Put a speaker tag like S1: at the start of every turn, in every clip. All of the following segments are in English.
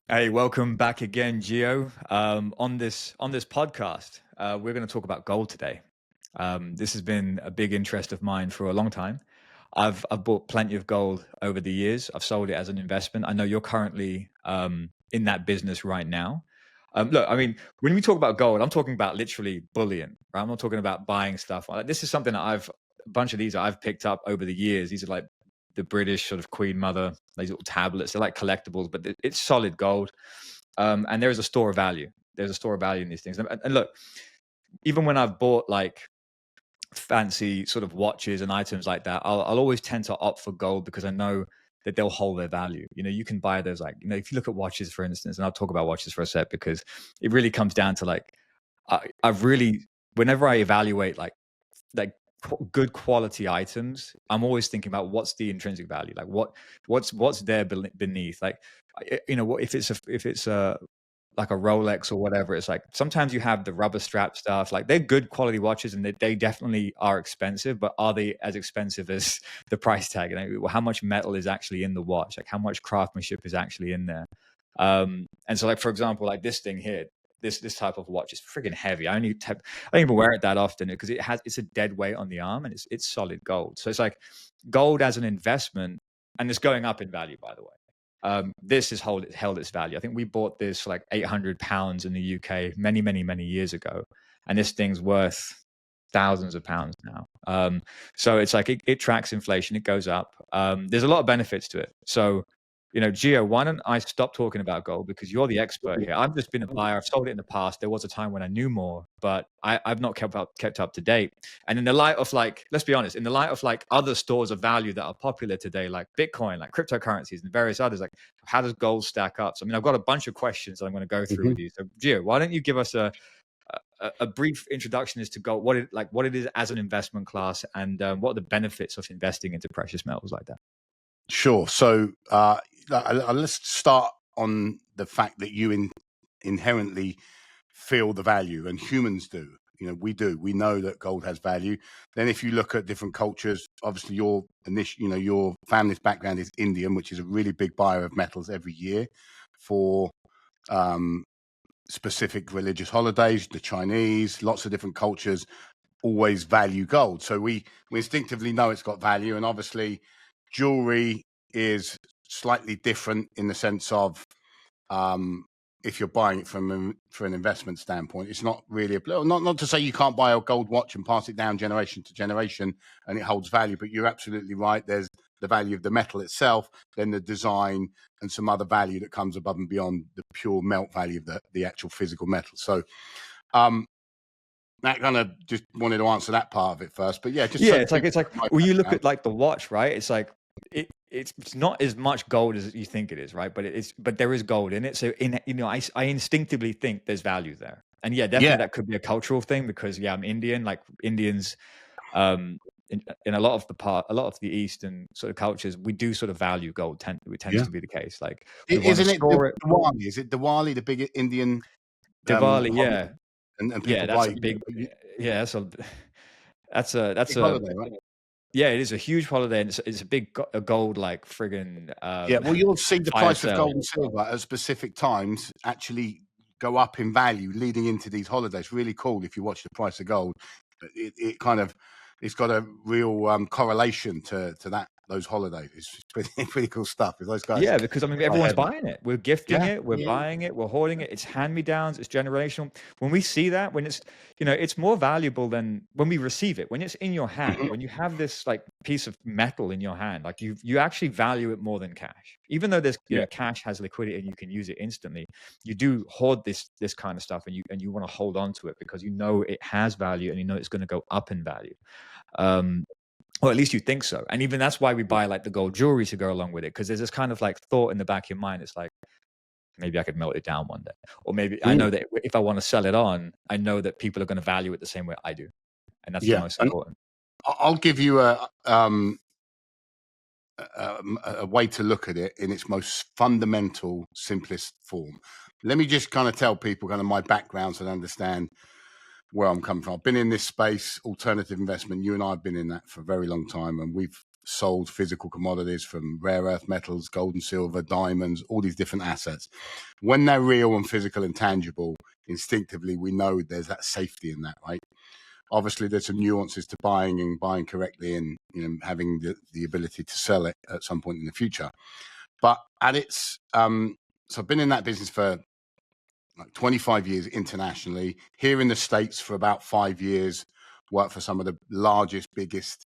S1: Hey, welcome back again, Gio. On this podcast, we're going to talk about gold today. This has been a big interest of mine for a long time. I've bought plenty of gold over the years. I've sold it as an investment. I know you're currently in that business right now. Look, I mean, when we talk about gold, I'm talking about literally bullion, right? I'm not talking about buying stuff. Like, this is something that a bunch of these I've picked up over the years. These are like the British sort of Queen Mother, these little tablets. They're like collectibles, but it's solid gold. And there is a store of value. There's a store of value in these things. And look, even when I've bought like fancy sort of watches and items like that, I'll always tend to opt for gold because I know that they'll hold their value. You know, you can buy those, like, you know, if you look at watches, for instance, and I'll talk about watches for a sec because it really comes down to like, I've really, whenever I evaluate like good quality items, I'm always thinking about what's the intrinsic value, like what's there beneath. Like, you know, if it's a like a Rolex or whatever, it's like sometimes you have the rubber strap stuff. Like, they're good quality watches and they definitely are expensive, but are they as expensive as the price tag? You know, how much metal is actually in the watch? Like, how much craftsmanship is actually in there? And so, like, for example, like this thing here, this type of watch is freaking heavy. I don't even wear it that often because it's a dead weight on the arm and it's solid gold. So it's like gold as an investment, and it's going up in value, by the way. This has held its value. I think we bought this for like £800 in the UK many years ago, and this thing's worth thousands of pounds now. So it's like it tracks inflation, it goes up. There's a lot of benefits to it. So, you know, Gio, why don't I stop talking about gold because you're the expert here. I've just been a buyer. I've sold it in the past. There was a time when I knew more, but I've not kept up to date. And in the light of, like, let's be honest, in the light of like other stores of value that are popular today, like Bitcoin, like cryptocurrencies and various others, like, how does gold stack up? So, I mean, I've got a bunch of questions that I'm going to go through with you. So, Gio, why don't you give us a brief introduction as to gold, what it is as an investment class, and what are the benefits of investing into precious metals like that?
S2: Sure. So let's start on the fact that you inherently feel the value, and humans do. You know, we do. We know that gold has value. Then, if you look at different cultures, obviously your family's background is Indian, which is a really big buyer of metals every year for specific religious holidays. The Chinese, lots of different cultures always value gold. So we instinctively know it's got value, and obviously jewelry is slightly different in the sense of if you're buying it for an investment standpoint, it's not really not to say you can't buy a gold watch and pass it down generation to generation and it holds value, but you're absolutely right. There's the value of the metal itself, then the design and some other value that comes above and beyond the pure melt value of the actual physical metal. So Matt kind of just wanted to answer that part of it first, but it's
S1: like when you look at like the watch, right? It's like it's not as much gold as you think it is, right? But there is gold in it. So I instinctively think there's value there, and definitely that could be a cultural thing because I'm Indian. Like, Indians, in a lot of the Eastern sort of cultures, we do sort of value gold. It tends to be the case. Like,
S2: isn't it Diwali? Is it Diwali, the big Indian
S1: Diwali? Yeah.
S2: And people
S1: that's a big, that's a
S2: holiday, right?
S1: Yeah, it is a huge holiday, and it's a big gold, like, friggin'
S2: well, you'll see the price of gold and silver at specific times actually go up in value leading into these holidays. Really cool if you watch the price of gold. It's got a real correlation to those holidays. It's pretty cool stuff. Those guys,
S1: because I mean, everyone's buying it. We're gifting it. We're buying it. We're hoarding it. It's hand-me-downs. It's generational. When we see that, when it's, it's more valuable than when we receive it. When it's in your hand, when you have this like piece of metal in your hand, like you actually value it more than cash. Even though there's cash has liquidity and you can use it instantly, you do hoard this kind of stuff, and you want to hold on to it because you know it has value and you know it's going to go up in value. Or at least you think so. And even that's why we buy like the gold jewelry to go along with it, because there's this kind of like thought in the back of your mind. It's like, maybe I could melt it down one day, or maybe I know that if I want to sell it on, I know that people are going to value it the same way I do, and that's the most important.
S2: I'll give you a way to look at it in its most fundamental, simplest form. Let me just kind of tell people kind of my background so they understand where I'm coming from. I've been in this space, alternative investment. You and I have been in that for a very long time, and we've sold physical commodities from rare earth metals, gold and silver, diamonds, all these different assets. When they're real and physical and tangible, instinctively we know there's that safety in that, right? Obviously, there's some nuances to buying correctly and having the ability to sell it at some point in the future. But at its so I've been in that business for like 25 years internationally. Here in the States for about 5 years, worked for some of the largest, biggest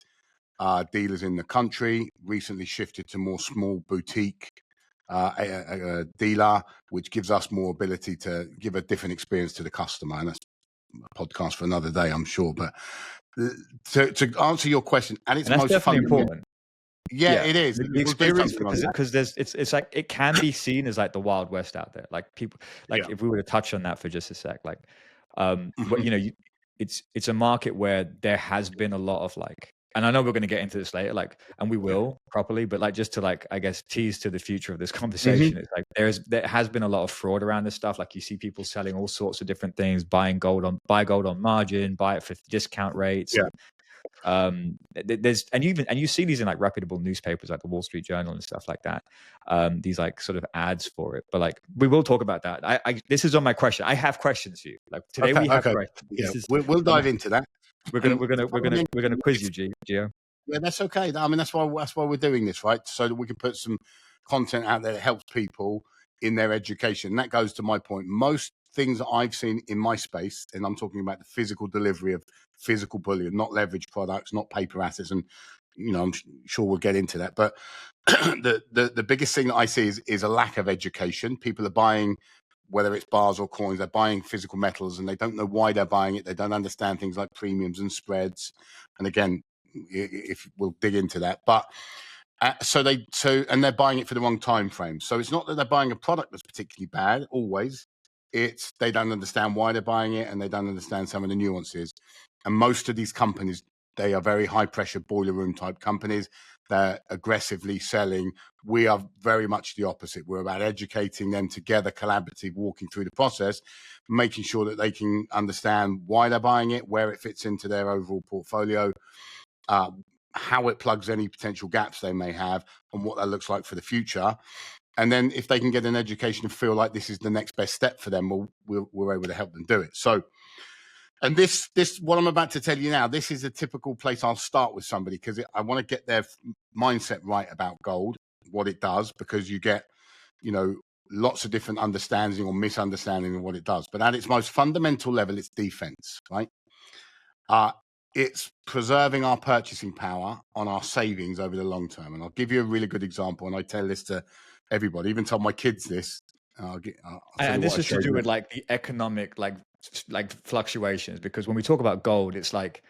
S2: dealers in the country. Recently shifted to more small boutique a dealer, which gives us more ability to give a different experience to the customer. And that's a podcast for another day, I'm sure. But to answer your question, and it's
S1: And that's
S2: most
S1: definitely
S2: fundamental.
S1: important.
S2: Yeah, it is.
S1: The experience, because it's like it can be seen as like the Wild West out there. Like people, like if we were to touch on that for just a sec, like, but it's a market where there has been a lot of like, and I know we're going to get into this later, like, and we will properly, but like just to like, I guess, tease to the future of this conversation, it's like there has been a lot of fraud around this stuff. Like you see people selling all sorts of different things, buy gold on margin, buy it for discount rates.
S2: Yeah.
S1: There's and you see these in like reputable newspapers like the Wall Street Journal and stuff like that, these like sort of ads for it. But like we will talk about that. I this is on my question. I have questions for you. Like today we have questions.
S2: Yeah, we'll dive into that.
S1: We're gonna quiz you, Gio.
S2: Yeah, that's okay. I mean, that's why we're doing this, right? So that we can put some content out there that helps people in their education. And that goes to my point. Most things that I've seen in my space, and I'm talking about the physical delivery of physical bullion, not leverage products, not paper assets, and I'm sure we'll get into that. But the biggest thing that I see is a lack of education. People are buying, whether it's bars or coins, they're buying physical metals and they don't know why they're buying it. They don't understand things like premiums and spreads. And again, if we'll dig into that, but and they're buying it for the wrong time frame. So it's not that they're buying a product that's particularly bad. Always, it's they don't understand why they're buying it and they don't understand some of the nuances. And most of these companies, they are very high pressure boiler room type companies. They're aggressively selling. We are very much the opposite. We're about educating them together, collaborative, walking through the process, making sure that they can understand why they're buying it, where it fits into their overall portfolio, how it plugs any potential gaps they may have, and what that looks like for the future. And then if they can get an education and feel like this is the next best step for them, we're able to help them do it. So, and this what I'm about to tell you now, this is a typical place I'll start with somebody because I want to get their mindset right about gold, what it does, because you get, lots of different understanding or misunderstanding of what it does. But at its most fundamental level, it's defense, right? It's preserving our purchasing power on our savings over the long term. And I'll give you a really good example. And I tell this to everybody, even tell my kids this.
S1: And this is to do with like the economic, like fluctuations, because when we talk about gold, it's like,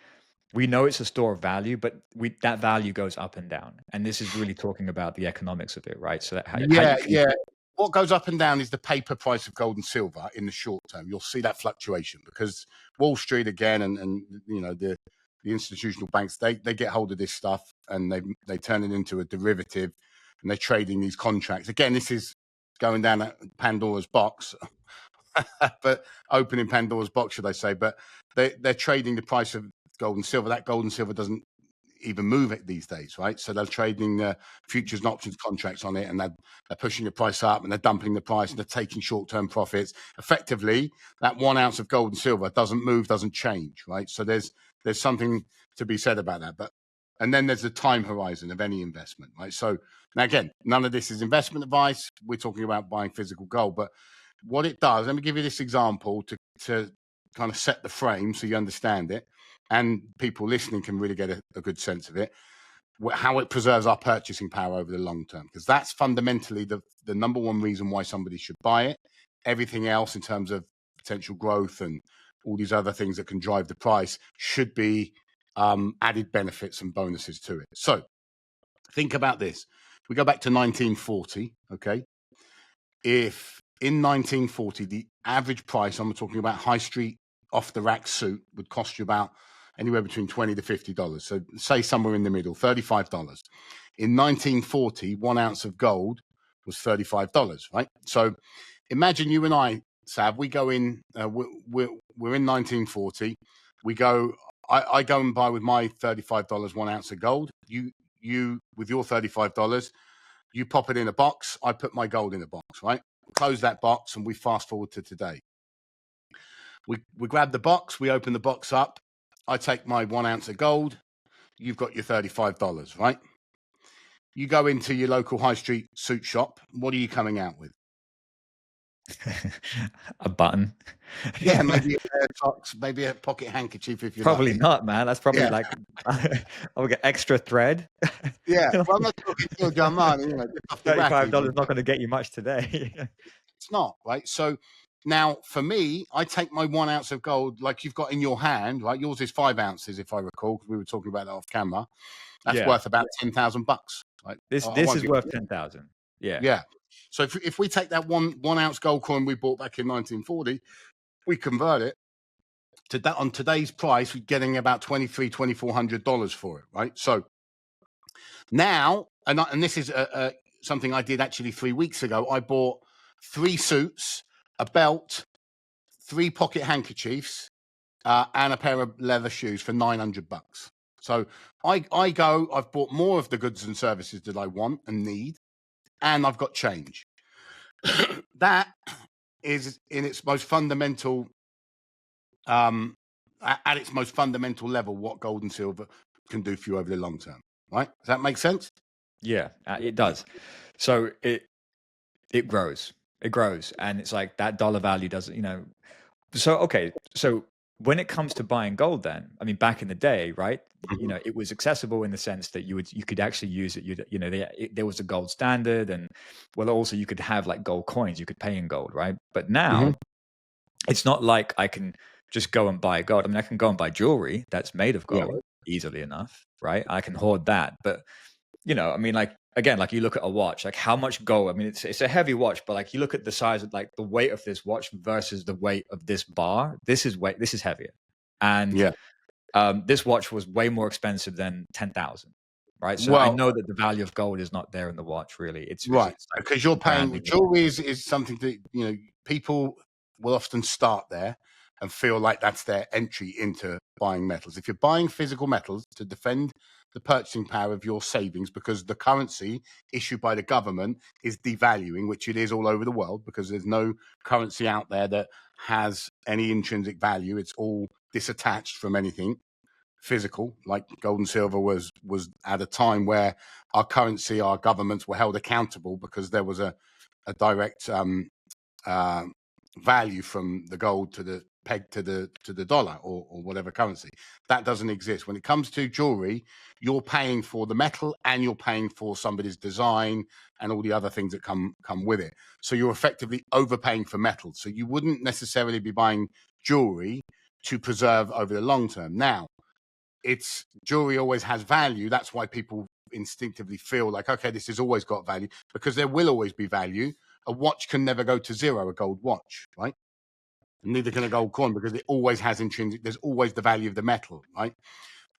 S1: we know it's a store of value, but that value goes up and down. And this is really talking about the economics of it, right? So that
S2: what goes up and down is the paper price of gold and silver in the short term. You'll see that fluctuation because Wall Street again, and the institutional banks, they get hold of this stuff and they turn it into a derivative and they're trading these contracts. Again, this is going down at Pandora's box, but opening Pandora's box, should I say? But they're trading the price of gold and silver. That gold and silver doesn't even move it these days, right? So they're trading futures and options contracts on it, and they're pushing the price up and they're dumping the price and they're taking short-term profits. Effectively, that 1 ounce of gold and silver doesn't move, doesn't change, right? So there's something to be said about that. And then there's the time horizon of any investment, right? So now again, none of this is investment advice. We're talking about buying physical gold, but what it does, let me give you this example to kind of set the frame so you understand it, and people listening can really get a good sense of it, how it preserves our purchasing power over the long term, because that's fundamentally the number one reason why somebody should buy it. Everything else in terms of potential growth and all these other things that can drive the price should be added benefits and bonuses to it. So think about this. We go back to 1940, okay? If in 1940, the average price, I'm talking about high street, off the rack suit, would cost you about anywhere between $20 to $50. So say somewhere in the middle, $35. In 1940, 1 ounce of gold was $35, right? So imagine you and I, Sav, we go in, we're in 1940. We go, I go and buy with my $35 1 ounce of gold. You you with your $35, you pop it in a box. I put my gold in a box, right? Close that box, and we fast forward to today. We grab the box, we open the box up. I take my 1 ounce of gold. You've got your $35, right? You go into your local high street suit shop. What are you coming out with?
S1: A button.
S2: Yeah, maybe a pair of socks, maybe a pocket handkerchief if you're
S1: Probably
S2: lucky.
S1: not, man. That's probably like I'll get extra thread.
S2: Yeah, well, I'm not talking to Giovanni, you know,
S1: $35 is not going to get you much today.
S2: It's not, right? So now for me, I take my 1 ounce of gold like you've got in your hand, right? Yours is 5 ounces, if I recall, because we were talking about that off camera. That's worth about $10,000, right?
S1: This is worth 10,000. Yeah.
S2: Yeah. So if we take that one ounce gold coin we bought back in 1940, we convert it to that on today's price, we're getting about $2,400 for it, right? So now, and this is something I did actually 3 weeks ago. I bought 3 suits, a belt, 3 pocket handkerchiefs, and a pair of leather shoes for $900. So I've bought more of the goods and services that I want and need, and I've got change. That is in its most fundamental, at its most fundamental level, what gold and silver can do for you over the long term, right? Does that make sense?
S1: Yeah, it does. So it grows, and it's like that dollar value doesn't, you know. So okay, so when it comes to buying gold, then I mean, back in the day, right? You know, it was accessible in the sense that you could actually use it. There was a gold standard, and well, also you could have like gold coins. You could pay in gold, right? But now it's not like I can just go and buy gold. I mean, I can go and buy jewelry that's made of gold easily enough, right? I can hoard that, but you know, I mean, like again, like you look at a watch, like how much gold. I mean, it's a heavy watch, but like you look at the size of like the weight of this watch versus the weight of this bar. This is heavier, and this watch was way more expensive than 10,000. Right, so I know that the value of gold is not there in the watch. Really, it's
S2: right
S1: it's like
S2: because you're paying. Jewelry is something that people will often start there and feel like that's their entry into buying metals. If you're buying physical metals to defend the purchasing power of your savings, because the currency issued by the government is devaluing, which it is all over the world, because there's no currency out there that has any intrinsic value. It's all disattached from anything physical, like gold and silver was at a time where our currency, our governments were held accountable because there was a direct value from the gold to the peg to the dollar or whatever currency. That doesn't exist. When it comes to jewelry, you're paying for the metal and you're paying for somebody's design and all the other things that come with it. So you're effectively overpaying for metal. So you wouldn't necessarily be buying jewelry to preserve over the long term. Now, it's jewelry always has value. That's why people instinctively feel like, okay, this has always got value, because there will always be value. A watch can never go to zero, a gold watch, right? And neither can a gold coin, because it always has intrinsic, there's always the value of the metal, right?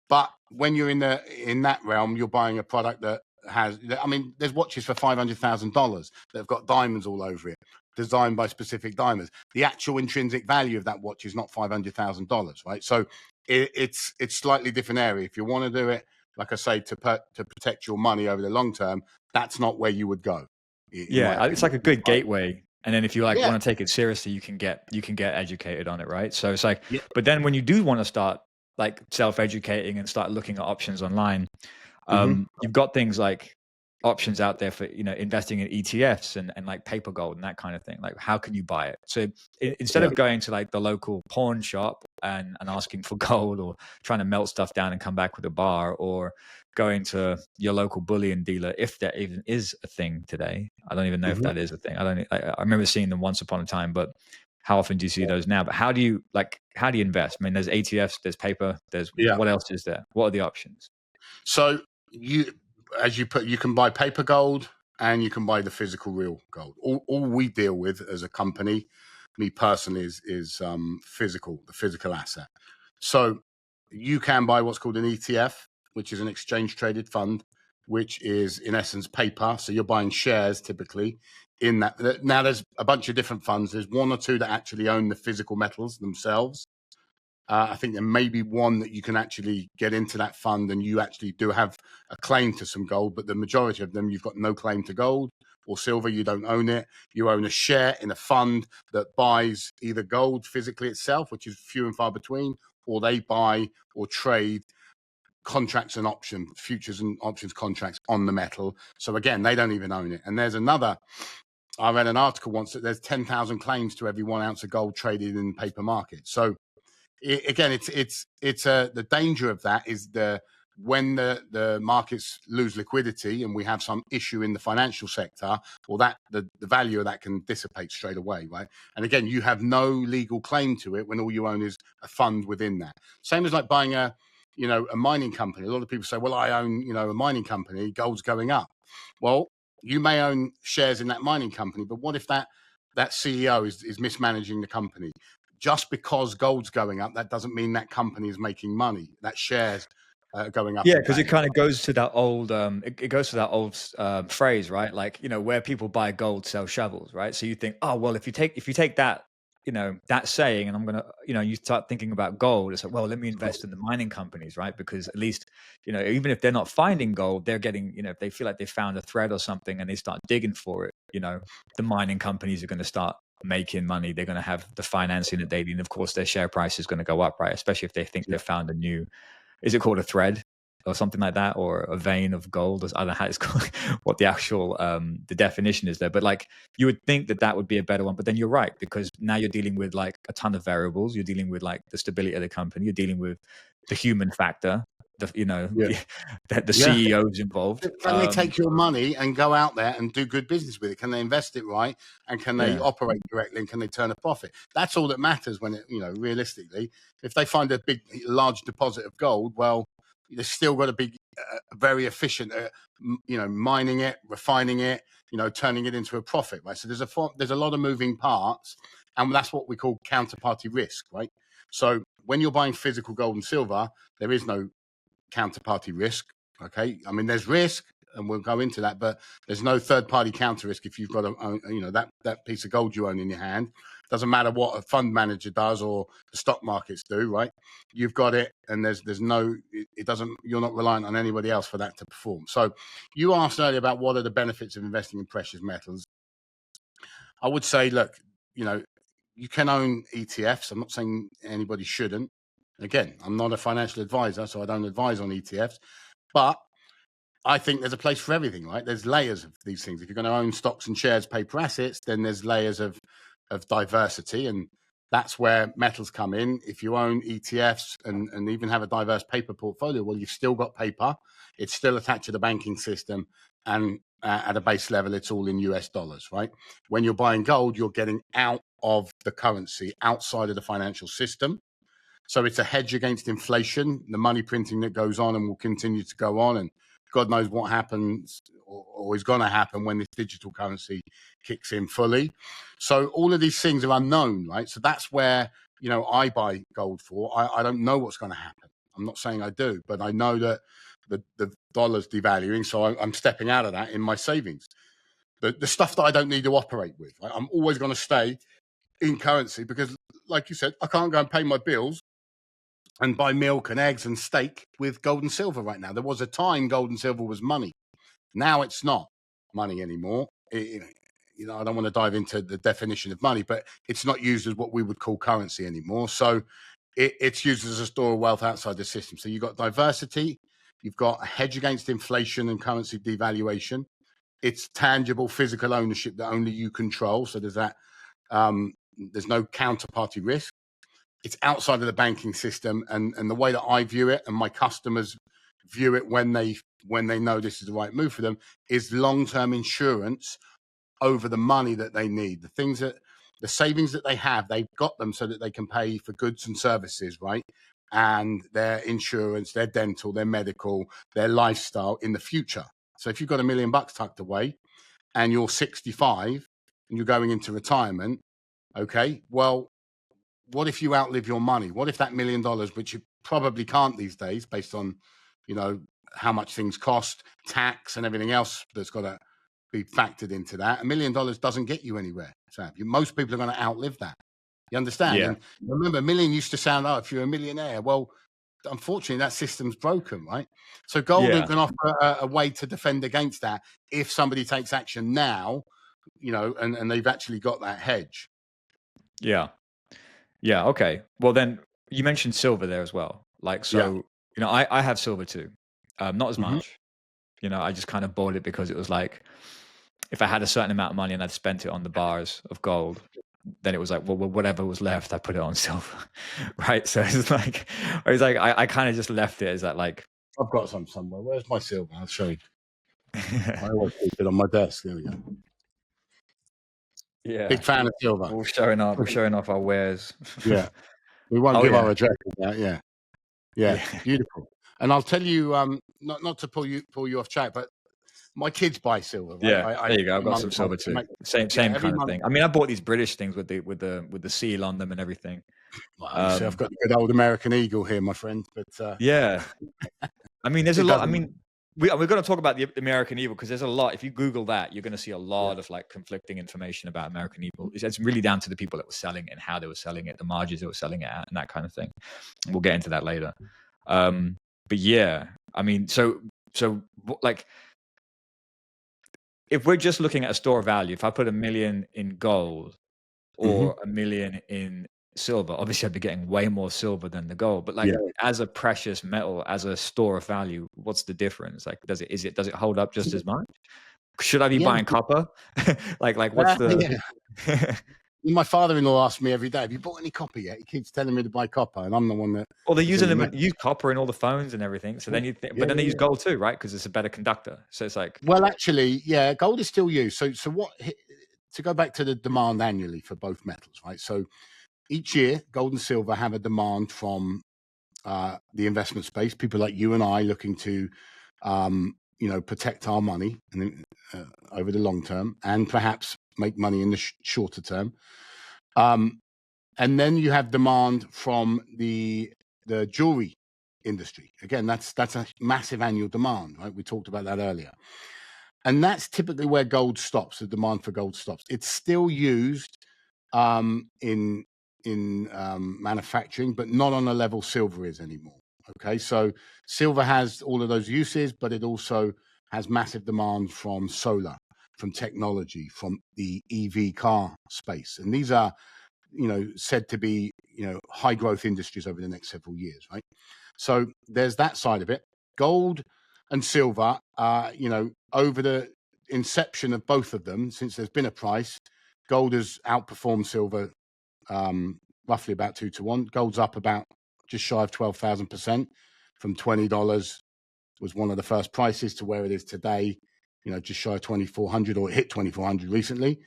S2: But when you're in that realm, you're buying a product that has, I mean, there's watches for $500,000 that have got diamonds all over it, designed by specific diamonds. The actual intrinsic value of that watch is not $500,000, right? So it's slightly different area. If you want to do it, like I say, to protect your money over the long term, that's not where you would go.
S1: Yeah, it's like a good gateway. And then if you like want to take it seriously, you can get educated on it, right? So it's like, but then when you do want to start like self-educating and start looking at options online, you've got things like options out there for investing in ETFs and like paper gold and that kind of thing. Like, how can you buy it? So instead of going to like the local pawn shop and asking for gold, or trying to melt stuff down and come back with a bar, or going to your local bullion dealer, if that even is a thing today. I don't even know if that is a thing. I remember seeing them once upon a time, but how often do you see those now? But how do you invest? I mean, there's ETFs, there's paper, there's what else is there? What are the options?
S2: So you can buy paper gold and you can buy the physical real gold. All we deal with as a company, me personally, is the physical asset. So you can buy what's called an ETF, which is an exchange traded fund, which is in essence paper. So you're buying shares typically in that. Now there's a bunch of different funds. There's one or two that actually own the physical metals themselves. I think there may be one that you can actually get into that fund and you actually do have a claim to some gold, but the majority of them, you've got no claim to gold or silver. You don't own it. You own a share in a fund that buys either gold physically itself, which is few and far between, or they buy or trade contracts and options, futures and options contracts on the metal. So again, they don't even own it. And there's another, I read an article once that there's 10,000 claims to every 1 ounce of gold traded in the paper market. So again, it's the danger of that is when the markets lose liquidity and we have some issue in the financial sector, well, that the value of that can dissipate straight away, right? And again, you have no legal claim to it when all you own is a fund within that. Same as like buying a mining company. A lot of people say, well, I own, a mining company, gold's going up. Well, you may own shares in that mining company, but what if that CEO is mismanaging the company? Just because gold's going up, that doesn't mean that company is making money. That shares going up.
S1: Yeah, because it kind of goes to that old it goes to that old phrase, right? Like, where people buy gold, sell shovels, right? So you think, oh well, if you take that, that saying, and I'm gonna, you start thinking about gold. It's like, well, let me invest in the mining companies, right? Because at least, even if they're not finding gold, they're getting, if they feel like they found a thread or something and they start digging for it, the mining companies are going to start making money. They're going to have the financing that they need. And of course, their share price is going to go up, right? Especially if they think they've found a new, is it called a thread or something like that, or a vein of gold? I don't know how it's called, what the actual the definition is there. But like, you would think that would be a better one. But then you're right, because now you're dealing with like a ton of variables. You're dealing with like the stability of the company. You're dealing with the human factor. The CEOs involved.
S2: Can they take your money and go out there and do good business with it? Can they invest it right? And can they operate correctly? And can they turn a profit? That's all that matters when realistically, if they find a large deposit of gold, well, they've still got to be very efficient at, mining it, refining it, turning it into a profit, right? So there's a lot of moving parts, and that's what we call counterparty risk, right? So when you're buying physical gold and silver, there is no counterparty risk. Okay, I mean, there's risk, and we'll go into that, but there's no third-party counter risk if you've got that piece of gold you own in your hand. Doesn't matter what a fund manager does or the stock markets do, right? You've got it, and there's no, it doesn't. You're not reliant on anybody else for that to perform. So, you asked earlier about what are the benefits of investing in precious metals. I would say, look, you can own ETFs. I'm not saying anybody shouldn't. Again, I'm not a financial advisor, so I don't advise on ETFs. But I think there's a place for everything, right? There's layers of these things. If you're going to own stocks and shares, paper assets, then there's layers of diversity. And that's where metals come in. If you own ETFs and even have a diverse paper portfolio, well, you've still got paper. It's still attached to the banking system. And at a base level, it's all in US dollars, right? When you're buying gold, you're getting out of the currency, outside of the financial system. So it's a hedge against inflation, the money printing that goes on and will continue to go on. And God knows what happens or is going to happen when this digital currency kicks in fully. So all of these things are unknown, right? So that's where, I buy gold for. I don't know what's going to happen. I'm not saying I do, but I know that the dollar's devaluing. So I'm stepping out of that in my savings. The stuff that I don't need to operate with, right? I'm always going to stay in currency because, like you said, I can't go and pay my bills and buy milk and eggs and steak with gold and silver right now. There was a time gold and silver was money. Now it's not money anymore. I don't want to dive into the definition of money, but it's not used as what we would call currency anymore. So it's used as a store of wealth outside the system. So you've got diversity, you've got a hedge against inflation and currency devaluation. It's tangible physical ownership that only you control. So there's that. There's no counterparty risk. It's outside of the banking system, and the way that I view it and my customers view it when they know this is the right move for them is long-term insurance over the money that they need. The savings that they have, they've got them so that they can pay for goods and services, right? And their insurance, their dental, their medical, their lifestyle in the future. So if you've got $1 million tucked away and you're 65 and you're going into retirement, okay, well, what if you outlive your money? What if that $1 million, which you probably can't these days based on, how much things cost, tax and everything else that's got to be factored into that, $1 million doesn't get you anywhere. So most people are going to outlive that. You understand?
S1: Yeah.
S2: And remember, a million used to sound, oh, if you're a millionaire. Well, unfortunately, that system's broken, right? So gold
S1: Yeah.
S2: can offer a way to defend against that if somebody takes action now, and they've actually got that hedge.
S1: Yeah. Yeah. Okay. Well, then you mentioned silver there as well. Like, so, I have silver too. Not as
S2: Mhm.
S1: much. I just kind of bought it because it was like, if I had a certain amount of money and I'd spent it on the bars of gold, then it was like, well, whatever was left, I put it on silver, right? So I kind of just left it as that, like,
S2: I've got some somewhere. Where's my silver? I'll show you. I always keep it on my desk. There we go.
S1: Yeah,
S2: Big fan of silver.
S1: we're showing off our wares.
S2: Yeah, we won't
S1: Oh
S2: give
S1: yeah,
S2: our address out. Yeah,
S1: yeah,
S2: beautiful. And I'll tell you, not to pull you off track, but my kids buy silver. Right?
S1: yeah. There you go. I've
S2: every
S1: got some
S2: month
S1: silver
S2: I
S1: too.
S2: make-
S1: Same
S2: every
S1: kind of
S2: month.
S1: thing. I mean, I bought these British things with the seal on them and everything.
S2: Well, you see, I've got the good old American Eagle here, my friend. But
S1: Yeah, I mean, there's a lot. I mean, we're going to talk about the American Eagle because there's a lot. If you Google that, you're going to see a lot of like conflicting information about American Eagle. It's really down to the people that were selling it and how they were selling it, the margins they were selling it at, and that kind of thing. We'll get into that later. But yeah, I mean, so like, if we're just looking at a store value, if I put $1 million in gold or $1 million in silver, obviously I'd be getting way more silver than the gold. But like, as a precious metal, as a store of value, what's the difference? Like, does it hold up just as much? Should I be buying copper? like what's the?
S2: My father-in-law asks me every day, "Have you bought any copper yet?" He keeps telling me to buy copper, and I'm the one that.
S1: Well, they're using them. Use copper in all the phones and everything. So then but then they use gold too, right? Because it's a better conductor. So it's like.
S2: Well, actually, yeah, gold is still used. So what? To go back to the demand annually for both metals, right? So each year, gold and silver have a demand from the investment space. People like you and I looking to, protect our money over the long term, and perhaps make money in the shorter term. And then you have demand from the jewelry industry. Again, that's a massive annual demand, right? We talked about that earlier. And that's typically where gold stops, the demand for gold stops. It's still used in manufacturing, but not on a level silver is anymore. Okay, so silver has all of those uses, but it also has massive demand from solar, from technology, from the EV car space. And these are said to be high growth industries over the next several years, right? So there's that side of it. Gold and silver, over the inception of both of them, since there's been a price, gold has outperformed silver roughly about 2 to 1. Gold's up about just shy of 12,000% from $20 was one of the first prices to where it is today, just shy of 2,400, or it hit 2,400 recently.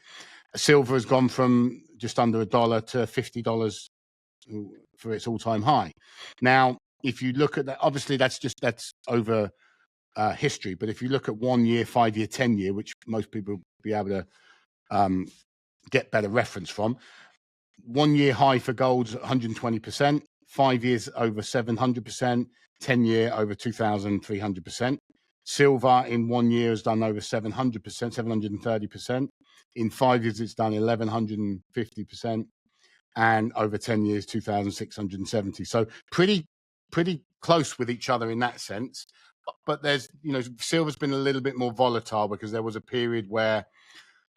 S2: Silver has gone from just under $1 to $50 for its all-time high. Now, if you look at that, obviously that's over history. But if you look at 1 year, 5 year, 10 year, which most people will be able to get better reference from, 1 year high for gold's 120%, 5 years over 700%, 10 year over 2,300%. Silver in 1 year has done over 700%, 730%. In 5 years, it's done 1,150%, and over 10 years, 2,670. So pretty close with each other in that sense. But there's, silver's been a little bit more volatile because there was a period where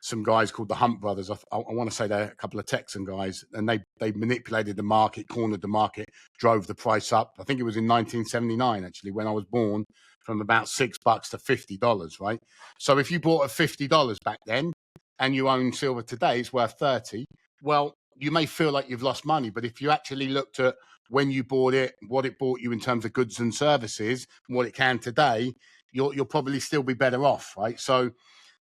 S2: some guys called the Hunt brothers, I want to say they're a couple of Texan guys, and they manipulated the market, cornered the market, drove the price up. I think it was in 1979, actually, when I was born, from about $6 to $50, right? So if you bought at $50 back then and you own silver today, it's worth 30. Well, you may feel like you've lost money, but if you actually looked at when you bought it, what it bought you in terms of goods and services, and what it can today, you'll probably still be better off, right? So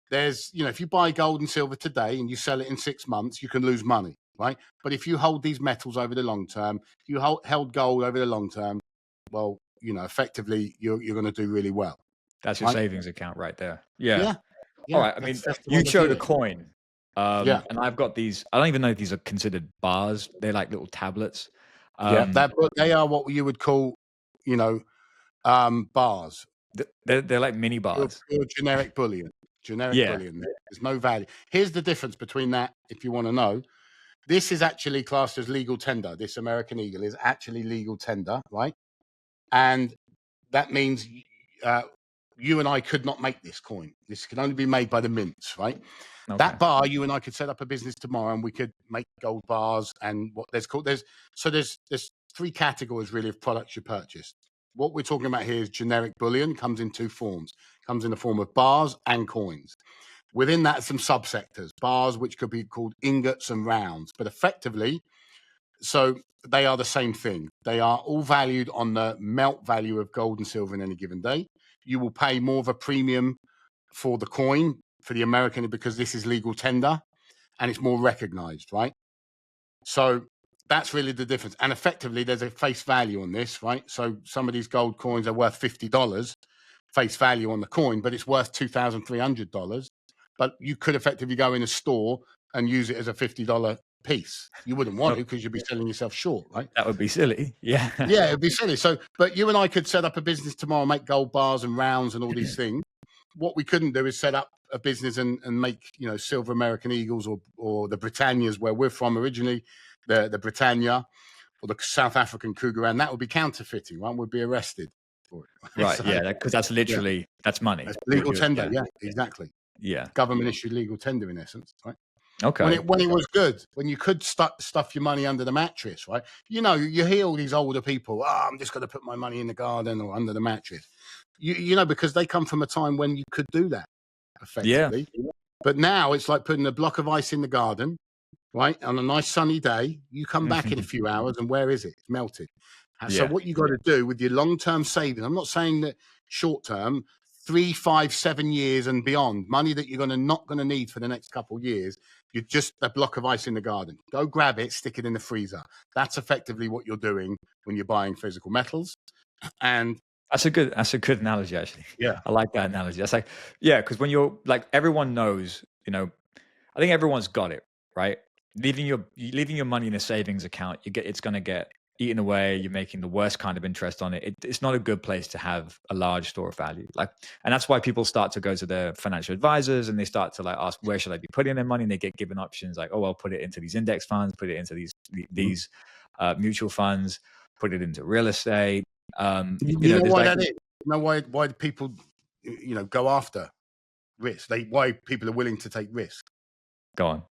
S2: there's, if you buy gold and silver today and you sell it in 6 months, you can lose money, right? But if you hold these metals over the long term, if you held gold over the long term, well, effectively you're going to do really well.
S1: That's your savings account right there. Yeah. All right. I mean, you showed a coin. And I've got these. I don't even know if these are considered bars. They're like little tablets.
S2: They are what you would call, bars.
S1: They're like mini bars.
S2: Pure generic bullion. Bullion. There's no value. Here's the difference between that, if you want to know. This is actually classed as legal tender. This American Eagle is actually legal tender, right? And that means you and I could not make this coin. This can only be made by the mints, right? Okay. That bar, you and I could set up a business tomorrow, and we could make gold bars. And what there's 3 categories really of products you purchase. What we're talking about here is generic bullion. Comes in 2 forms. Comes in the form of bars and coins. Within that, some subsectors. Bars, which could be called ingots and rounds, but effectively, so they are the same thing. They are all valued on the melt value of gold and silver in any given day. You will pay more of a premium for the coin, for the American, because this is legal tender and it's more recognized, right? So that's really the difference. And effectively, there's a face value on this, right? So some of these gold coins are worth $50 face value on the coin, but it's worth $2,300. But you could effectively go in a store and use it as a $50 piece. You wouldn't want to, because you'd be selling yourself short, right?
S1: That would be silly. Yeah.
S2: Yeah, it'd be silly. So, but you and I could set up a business tomorrow, make gold bars and rounds and all these things. What we couldn't do is set up a business and make, silver American Eagles or the Britannias, where we're from originally, the Britannia or the South African Cougar, and that would be counterfeiting, right? We'd be arrested for it.
S1: Right. So, yeah, because that's literally, that's money.
S2: That's legal tender. Yeah, exactly.
S1: Yeah.
S2: Government issued legal tender in essence, right?
S1: Okay.
S2: When it was good, when you could stuff your money under the mattress, right? You hear all these older people, I'm just going to put my money in the garden or under the mattress. Because they come from a time when you could do that effectively. Yeah. But now it's like putting a block of ice in the garden, right? On a nice sunny day, you come back in a few hours and where is it? It's melted. So what you got to do with your long-term savings, I'm not saying that short-term, 3, 5, 7 years and beyond, money that you're not going to need for the next couple of years, you're just a block of ice in the garden. Go grab it, stick it in the freezer. That's effectively what you're doing when you're buying physical metals. And
S1: that's a good analogy, actually.
S2: Yeah.
S1: I like that analogy. That's like, because when you're like, everyone knows, I think everyone's got it, right? Leaving your money in a savings account, it's going to get eaten away. You're making the worst kind of interest on it. It's not a good place to have a large store of value. And that's why people start to go to their financial advisors and they start to ask, where should I be putting their money? And they get given options like, I'll put it into these index funds, put it into these mutual funds, put it into real estate.
S2: You know why that is? You know why people, go after risk? Why people are willing to take risk?
S1: Go on.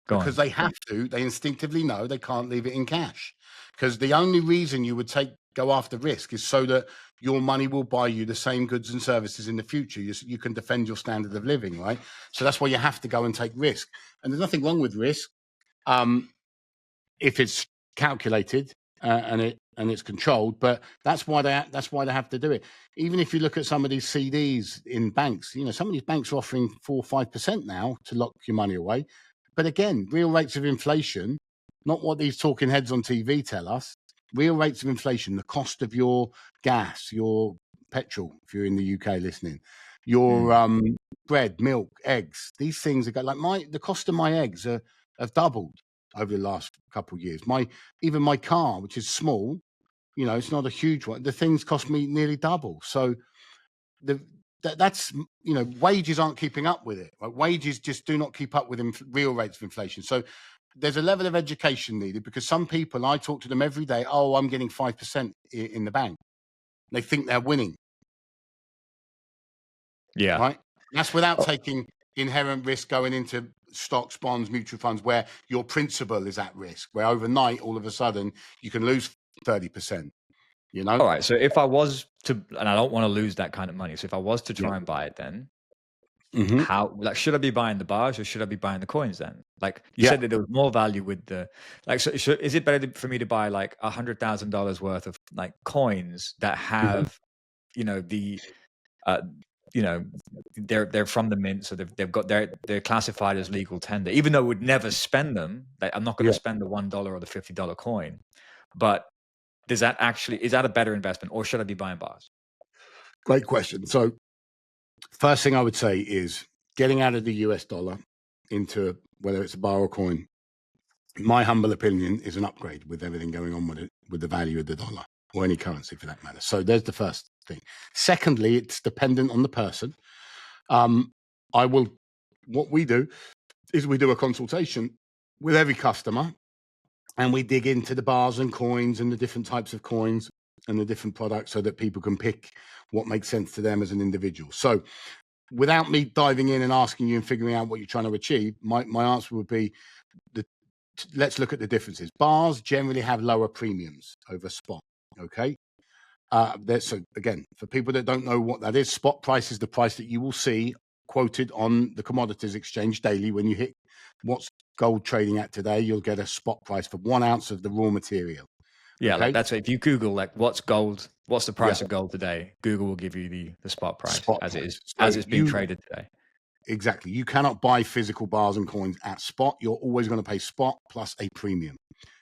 S2: Because they have to. They instinctively know they can't leave it in cash. Because the only reason you would go after risk is so that your money will buy you the same goods and services in the future. You can defend your standard of living, right? So that's why you have to go and take risk. And there's nothing wrong with risk if it's calculated and it's controlled. But that's why they have to do it. Even if you look at some of these CDs in banks, some of these banks are offering 4 or 5% now to lock your money away. But again, real rates of inflation, not what these talking heads on TV tell us, real rates of inflation, the cost of your gas, your petrol, if you're in the UK listening, your bread, milk, eggs, these things are the cost of my eggs have doubled over the last couple of years. Even my car, which is small, it's not a huge one. The things cost me nearly double. So that's wages aren't keeping up with it. Right? Wages just do not keep up with real rates of inflation. So there's a level of education needed, because some people, I talk to them every day, I'm getting 5% in the bank. They think they're winning.
S1: Yeah.
S2: Right. That's without taking inherent risk going into stocks, bonds, mutual funds, where your principal is at risk, where overnight, all of a sudden, you can lose 30%. All
S1: right. So if I was to, and I don't want to lose that kind of money. So if I was to try and buy it, then how, should I be buying the bars or should I be buying the coins then? You said that there was more value with the, so is it better for me to buy $100,000 worth of coins that have, they're from the mint, so they're classified as legal tender, even though we'd never spend them. I'm not going to spend the $1 or the $50 coin, but is that a better investment, or should I be buying bars?
S2: Great question. So first thing I would say is getting out of the US dollar into whether it's a bar or coin, my humble opinion, is an upgrade with everything going on with it, with the value of the dollar or any currency for that matter. So there's the first thing. Secondly, it's dependent on the person. What we do is we do a consultation with every customer, and we dig into the bars and coins and the different types of coins and the different products so that people can pick what makes sense to them as an individual. So without me diving in and asking you and figuring out what you're trying to achieve, my answer would be let's look at the differences. Bars generally have lower premiums over spot. Okay. So again, for people that don't know what that is, spot price is the price that you will see quoted on the commodities exchange daily. When you hit what's gold trading at today, you'll get a spot price for 1 ounce of the raw material.
S1: Yeah,
S2: Okay?
S1: like that's if you Google like what's gold, what's the price
S2: Yeah,
S1: of gold today, Google will give you the spot price
S2: spot
S1: as it
S2: price.
S1: is
S2: So
S1: as it's being traded today.
S2: exactly, you cannot buy physical bars and coins at spot. You're always going to pay spot plus a premium.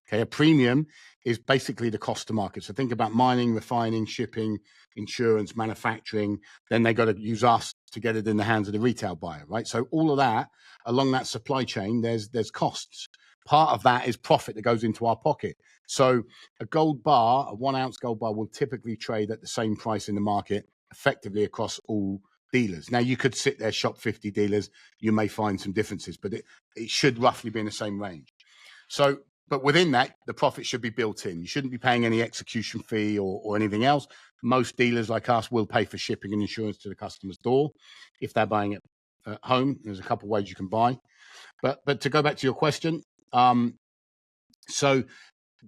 S2: Okay, a premium is basically the cost to market. So think about mining, refining, shipping, insurance, manufacturing. Then they got to use us to get it in the hands of the retail buyer, right? So all of that along that supply chain, there's costs. Part of that is profit that goes into our pocket. So a gold bar, a 1 ounce gold bar, will typically trade at the same price in the market, effectively across all dealers. Now you could sit there, shop 50 dealers, you may find some differences, but it should roughly be in the same range. So, but within that, the profit should be built in. You shouldn't be paying any execution fee or anything else. Most dealers like us will pay for shipping and insurance to the customer's door. If they're buying it at home, there's a couple of ways you can buy. But to go back to your question, so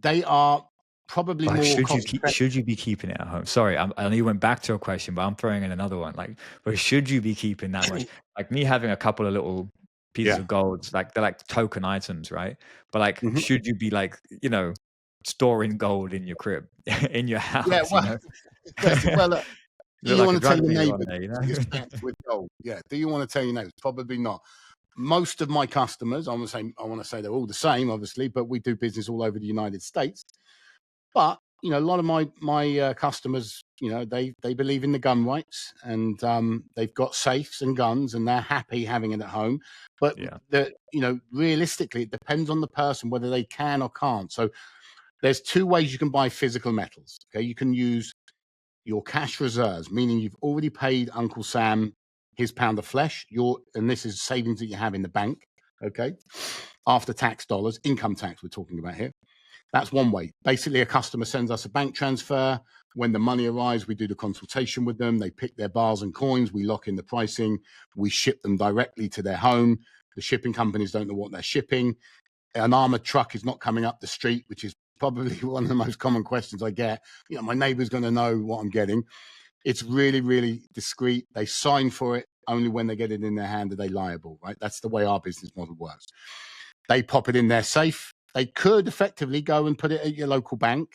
S2: they are probably
S1: Like,
S2: more cost effective.
S1: should you be keeping it at home? Sorry, I know you went back to a question, but I'm throwing in another one. Like, but should you be keeping that much? Like me having a couple of little pieces
S2: Yeah.
S1: of gold, like they're like token items, right? But like,
S2: Mhm.
S1: should you be like, storing gold in your crib, in your
S2: Yeah,
S1: house?
S2: well, interesting. Well, look, do
S1: Look
S2: you
S1: like a
S2: want to tell
S1: drug
S2: your
S1: dealer
S2: neighbours
S1: on there,
S2: that you're stacked with gold? Yeah. Do you want to tell your neighbours? Probably not. Most of my customers, I want to say they're all the same, obviously, but we do business all over the United States. But a lot of my customers, they believe in the gun rights, and they've got safes and guns, and they're happy having it at home. But
S1: Yeah.
S2: realistically, it depends on the person whether they can or can't. So there's two ways you can buy physical metals. Okay, you can use your cash reserves, meaning you've already paid Uncle Sam his pound of flesh. And this is savings that you have in the bank. Okay, after tax dollars, income tax we're talking about here. That's one way. Basically, a customer sends us a bank transfer. When the money arrives, we do the consultation with them. They pick their bars and coins. We lock in the pricing. We ship them directly to their home. The shipping companies don't know what they're shipping. An armored truck is not coming up the street, which is probably one of the most common questions I get. My neighbor's going to know what I'm getting. It's really, really discreet. They sign for it. Only when they get it in their hand are they liable, right? That's the way our business model works. They pop it in their safe. They could effectively go and put it at your local bank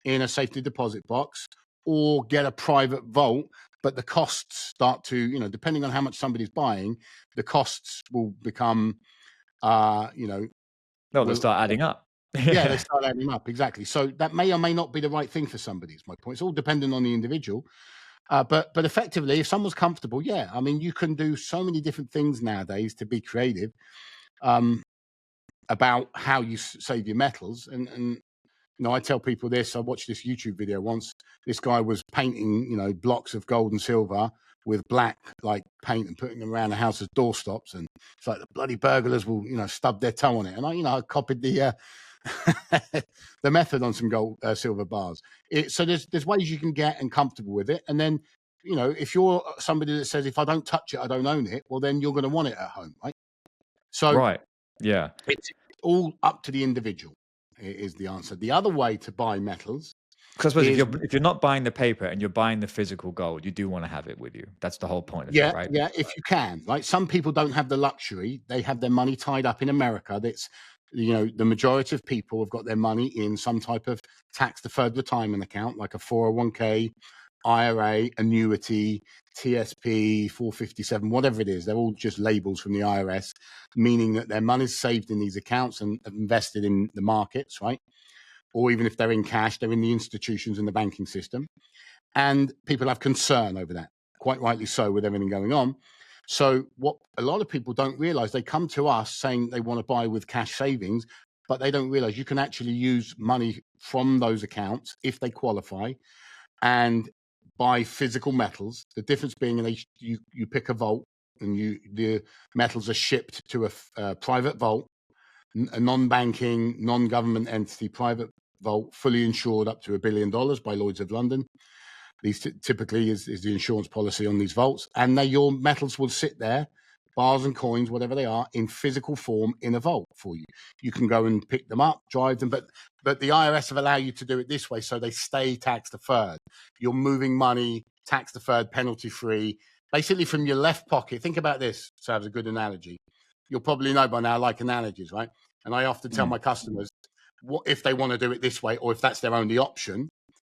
S2: in a safety deposit box or get a private vault. But the costs start to, depending on how much somebody's buying, the costs will become,
S1: No, they'll start adding up.
S2: yeah, they start adding up. Exactly. So that may or may not be the right thing for somebody, is my point. It's all dependent on the individual. But effectively, if someone's comfortable, yeah, I mean, you can do so many different things nowadays to be creative. About how you save your metals. And I tell people this. I watched this YouTube video once. This guy was painting, blocks of gold and silver with black like paint and putting them around the house as doorstops. And it's like the bloody burglars will, stub their toe on it. And I copied the the method on some gold silver bars. So there's ways you can get and comfortable with it. And then, if you're somebody that says, if I don't touch it, I don't own it, well, then you're going to want it at home, right? So
S1: Right. Yeah.
S2: it's all up to the individual, is the answer. The other way to buy metals
S1: Because I suppose
S2: is,
S1: if you're not buying the paper and you're buying the physical gold, you do want to have it with you. That's the whole point of it,
S2: yeah,
S1: right?
S2: yeah, if you can. Like, some people don't have the luxury. They have their money tied up in America. That's, the majority of people have got their money in some type of tax-deferred retirement account, like a 401k, IRA, annuity, TSP, 457, whatever it is. They're all just labels from the IRS, meaning that their money's saved in these accounts and invested in the markets, right? Or even if they're in cash, they're in the institutions and the banking system. And people have concern over that, quite rightly so, with everything going on. So what a lot of people don't realize, they come to us saying they want to buy with cash savings, but they don't realize you can actually use money from those accounts if they qualify and buy physical metals. The difference being you pick a vault and the metals are shipped to a private vault. a non-banking, non-government entity, private vault, fully insured up to $1 billion by Lloyd's of London. These typically is the insurance policy on these vaults, and your metals will sit there, bars and coins, whatever they are, in physical form in a vault for you. You can go and pick them up, drive them, but the IRS have allowed you to do it this way, so they stay tax deferred. You're moving money tax deferred, penalty free, basically from your left pocket. Think about this. So it's a good analogy. You'll probably know by now I like analogies, right? And I often tell my customers, what if they want to do it this way, or if that's their only option,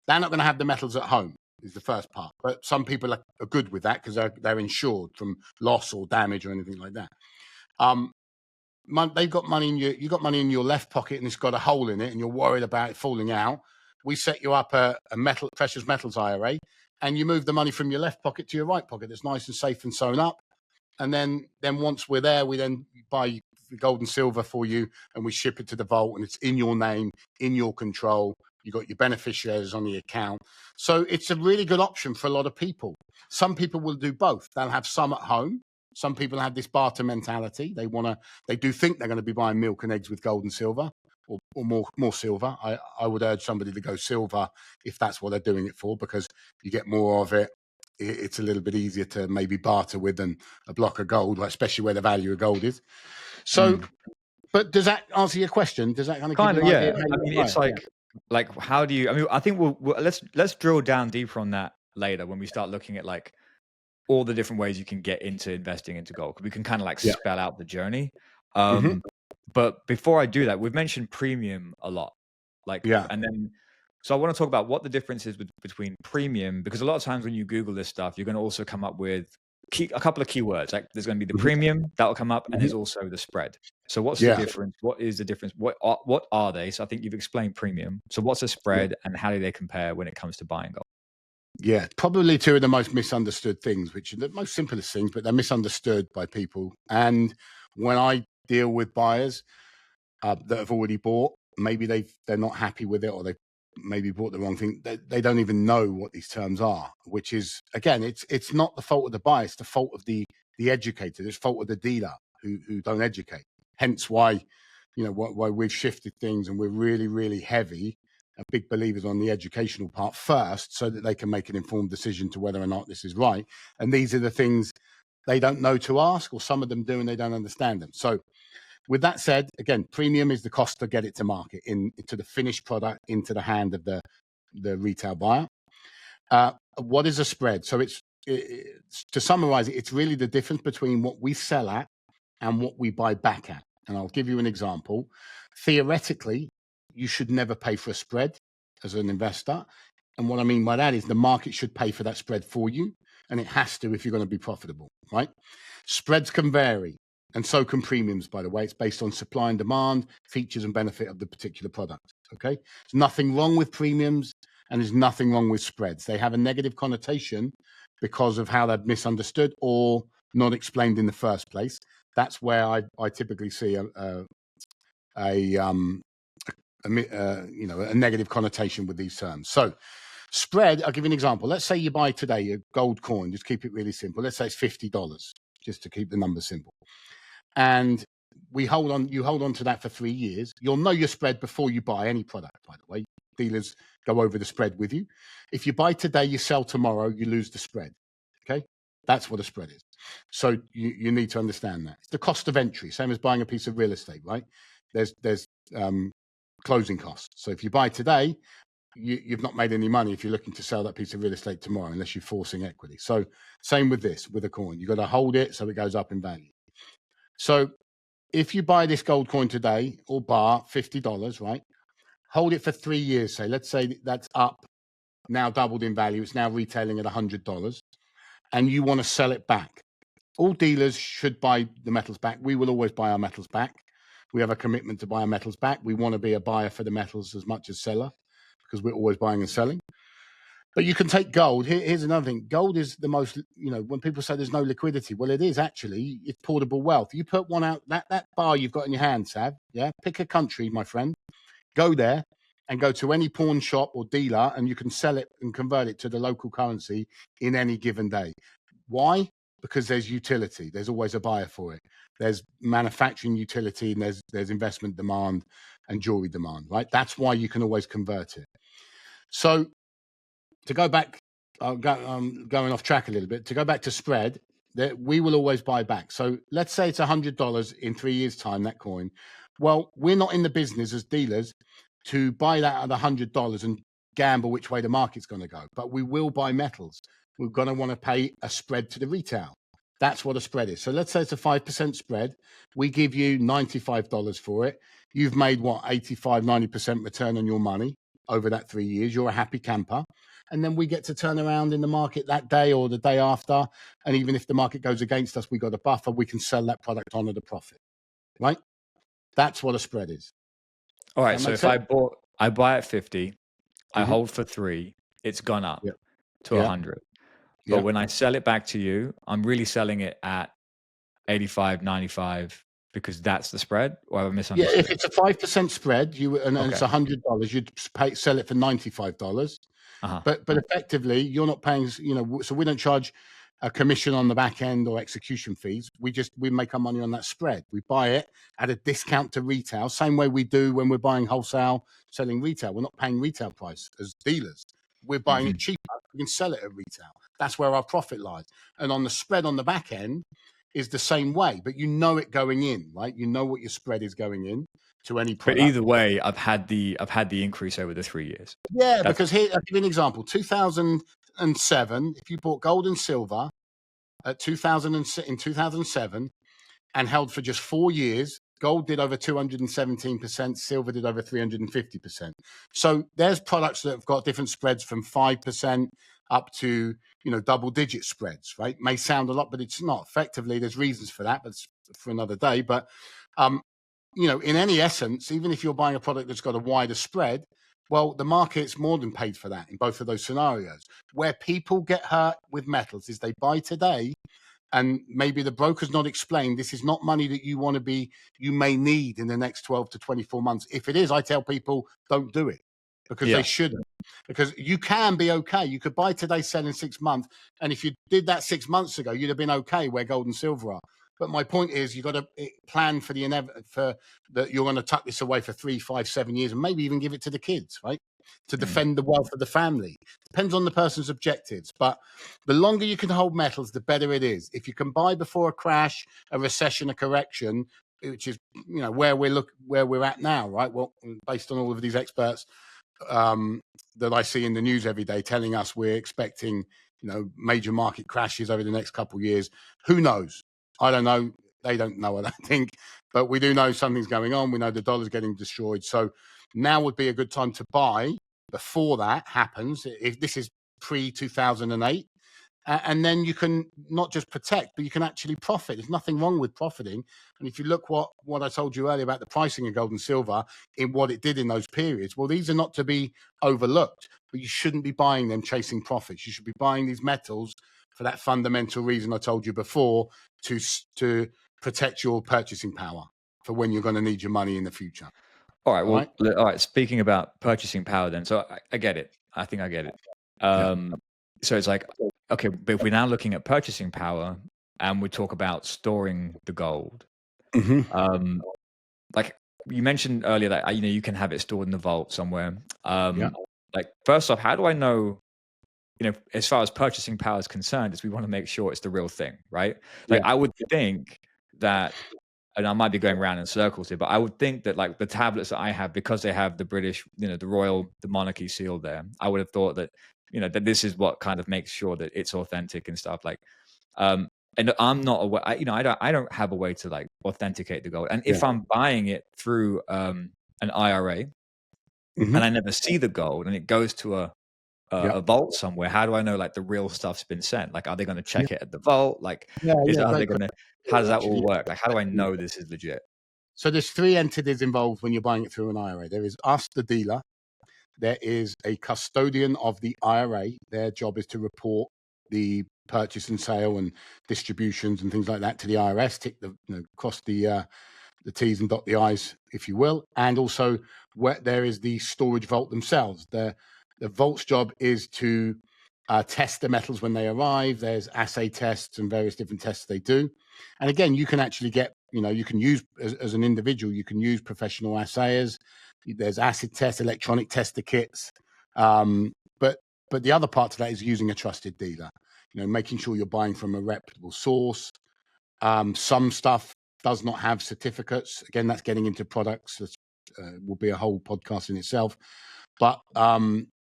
S2: they're not going to have the metals at home. Is the first part. But some people are good with that because they're insured from loss or damage or anything like that. They've got money in you got money in your left pocket and it's got a hole in it and you're worried about it falling out. We set you up a precious metals IRA, and you move the money from your left pocket to your right pocket. It's nice and safe and sewn up. And then once we're there, we then buy gold and silver for you and we ship it to the vault, and it's in your name, in your control. You got your beneficiaries on the account. So it's a really good option for a lot of people. Some people will do both. They'll have some at home. Some people have this barter mentality. They do think they're going to be buying milk and eggs with gold and silver, or more silver. I would urge somebody to go silver if that's what they're doing it for, because you get more of it. It's a little bit easier to maybe barter with than a block of gold, especially where the value of gold is. So, but does that answer your question? Does that kind of
S1: yeah? I mean, it's like how do you? I mean, I think we'll let's drill down deeper on that later when we start looking at like all the different ways you can get into investing into gold. We can kind of like spell out the journey. But before I do that, we've mentioned premium a lot, and then so I want to talk about what the difference is between premium, because a lot of times when you Google this stuff, you're going to also come up with a couple of keywords. Like there's going to be the premium that'll come up, and there's also the spread. So what's the difference? What is the difference? What are they? So I think you've explained premium. So what's a spread, and how do they compare when it comes to buying gold?
S2: Yeah, probably two of the most misunderstood things, which are the most simplest things, but they're misunderstood by people. And when I deal with buyers that have already bought, maybe they're not happy with it, or they maybe bought the wrong thing. They don't even know what these terms are, which is, again, it's not the fault of the buyer, it's the fault of the educator, it's the fault of the dealer who don't educate. Hence why, why we've shifted things, and we're really, really heavy, big believers on the educational part first, so that they can make an informed decision to whether or not this is right. And these are the things they don't know to ask, or some of them do and they don't understand them. So with that said, again, premium is the cost to get it to market, into the finished product, into the hand of the retail buyer. What is a spread? So it's to summarize it, it's really the difference between what we sell at and what we buy back at. And I'll give you an example. Theoretically, you should never pay for a spread as an investor. And what I mean by that is the market should pay for that spread for you, and it has to if you're going to be profitable, right? Spreads can vary, and so can premiums, by the way. It's based on supply and demand, features and benefit of the particular product, okay? There's nothing wrong with premiums, and there's nothing wrong with spreads. They have a negative connotation because of how they're misunderstood or not explained in the first place. That's where I typically see a negative connotation with these terms. So spread, I'll give you an example. Let's say you buy today a gold coin, just keep it really simple. Let's say it's $50, just to keep the numbers simple. And you hold on to that for 3 years. You'll know your spread before you buy any product, by the way. Dealers go over the spread with you. If you buy today, you sell tomorrow, you lose the spread. Okay? That's what a spread is. So you need to understand that. It's the cost of entry, same as buying a piece of real estate, right? There's closing costs. So if you buy today, you've not made any money if you're looking to sell that piece of real estate tomorrow, unless you're forcing equity. So same with this, with a coin. You've got to hold it so it goes up in value. So if you buy this gold coin today, or bar $50, right? Hold it for 3 years, say. Let's say that's up, now doubled in value. It's now retailing at $100, and you want to sell it back. All dealers should buy the metals back. We will always buy our metals back. We have a commitment to buy our metals back. We want to be a buyer for the metals as much as seller, because we're always buying and selling. But you can take gold. Here's another thing. Gold is the most, when people say there's no liquidity, well, it is actually. It's portable wealth. You put one out, that bar you've got in your hand, Sav, yeah? Pick a country, my friend. Go there and go to any pawn shop or dealer, and you can sell it and convert it to the local currency in any given day. Why? because there's utility. There's always a buyer for it. There's manufacturing utility, and there's investment demand and jewelry demand, right? That's why you can always convert it. So to go back, going off track a little bit, to go back to spread, that we will always buy back. So let's say it's $100 in 3 years' time, that coin. Well, we're not in the business as dealers to buy that at $100 and gamble which way the market's going to go, but we will buy metals. We're going to want to pay a spread to the retail. That's what a spread is. So let's say it's a 5% spread. We give you $95 for it. You've made what, 85, 90% return on your money over that 3 years. You're a happy camper. And then we get to turn around in the market that day or the day after. And even if the market goes against us, we got a buffer, we can sell that product on at a profit, right? That's what a spread is.
S1: All right. So if I buy at 50, I hold for 3, it's gone up to 100. But when I sell it back to you, I'm really selling it at 85, 95 because that's the spread, or have I misunderstood?
S2: Yeah, if it's a 5% spread, and it's $100, you'd sell it for $95. But effectively, you're not paying, so we don't charge a commission on the back end or execution fees. We make our money on that spread. We buy it at a discount to retail, same way we do when we're buying wholesale, selling retail. We're not paying retail price as dealers. We're buying it cheaper. We can sell it at retail. That's where our profit lies. And on the spread on the back end is the same way, but you know it going in, right? You know what your spread is going in to any product.
S1: But either way, I've had the increase over the 3 years.
S2: Yeah, because here, I'll give you an example. 2007, if you bought gold and silver at in 2007 and held for just 4 years, gold did over 217%, silver did over 350%. So there's products that have got different spreads from 5% up to, double-digit spreads, right? May sound a lot, but it's not. Effectively, there's reasons for that, but it's for another day. But, in any essence, even if you're buying a product that's got a wider spread, well, the market's more than paid for that in both of those scenarios. Where people get hurt with metals is they buy today, and maybe the broker's not explained, this is not money that you may need in the next 12 to 24 months. If it is, I tell people, don't do it, because they shouldn't. Because you can be okay. You could buy today, sell in 6 months. And if you did that 6 months ago, you'd have been okay where gold and silver are. But my point is, you've got to plan for that you're going to tuck this away for 3, 5, 7 years, and maybe even give it to the kids, right? To defend the wealth of the family. Depends on the person's objectives. But the longer you can hold metals, the better it is. If you can buy before a crash, a recession, a correction, which is where we're at now, right? Well, based on all of these experts that I see in the news every day telling us we're expecting major market crashes over the next couple of years. Who knows? I don't know. They don't know, I don't think. But we do know something's going on. We know the dollar's getting destroyed. So now would be a good time to buy before that happens, if this is pre-2008. And then you can not just protect, but you can actually profit. There's nothing wrong with profiting. And if you look what I told you earlier about the pricing of gold and silver in what it did in those periods, well, these are not to be overlooked, but you shouldn't be buying them chasing profits. You should be buying these metals for that fundamental reason I told you before, to protect your purchasing power for when you're going to need your money in the future.
S1: All right. Well, all right. Speaking about purchasing power then. So I get it. I think I get it. So it's like, okay, but if we're now looking at purchasing power and we talk about storing the gold, like you mentioned earlier that, you can have it stored in the vault somewhere. Like, first off, how do I know, as far as purchasing power is concerned, is we want to make sure it's the real thing, right? Like, I would think that, and I might be going around in circles here, but I would think that, like, the tablets that I have, because they have the British, the monarchy seal there, I would have thought that, that this is what kind of makes sure that it's authentic and stuff. Like, and I'm not aware, I don't have a way to, like, authenticate the gold. And if I'm buying it through an IRA and I never see the gold and it goes to a vault somewhere, how do I know, like, the real stuff's been sent? Like, are they going to check it at the vault? Like, how does that all work? Like, how do I know this is legit?
S2: So there's 3 entities involved when you're buying it through an IRA. There is us, the dealer. There is a custodian of the IRA. Their job is to report the purchase and sale and distributions and things like that to the IRS, cross the T's and dot the I's, if you will. And also, where there is the storage vault themselves. The vault's job is to test the metals when they arrive. There's assay tests and various different tests they do. And again, you can actually get, you can use, as an individual, you can use professional assayers. There's acid tests, electronic tester kits. But the other part to that is using a trusted dealer, making sure you're buying from a reputable source. Some stuff does not have certificates. Again, that's getting into products. That will be a whole podcast in itself. But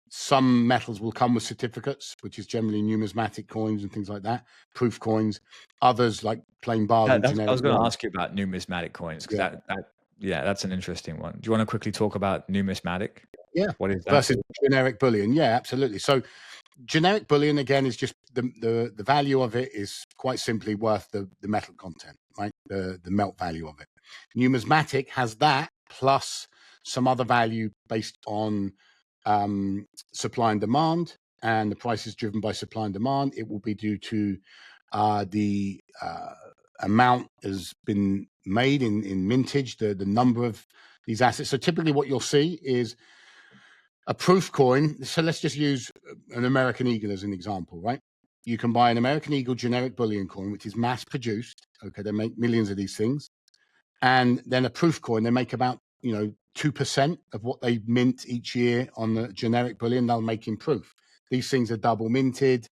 S2: some metals will come with certificates, which is generally numismatic coins and things like that, proof coins. Others, like plain bars and generic.
S1: I was going to ask you about numismatic coins, because that's an interesting one. Do you want to quickly talk about numismatic?
S2: Yeah.
S1: What is that?
S2: Versus generic bullion. Yeah, absolutely. So generic bullion, again, is just the value of it is quite simply worth the metal content, right? The melt value of it. Numismatic has that plus some other value based on supply and demand, and the price is driven by supply and demand. It will be due to the amount has been made in mintage, the number of these assets. So typically what you'll see is a proof coin. So let's just use an American Eagle as an example, right? You can buy an American Eagle generic bullion coin, which is mass produced. Okay, they make millions of these things. And then a proof coin, they make about 2% of what they mint each year on the generic bullion, they'll make in proof. These things are double minted.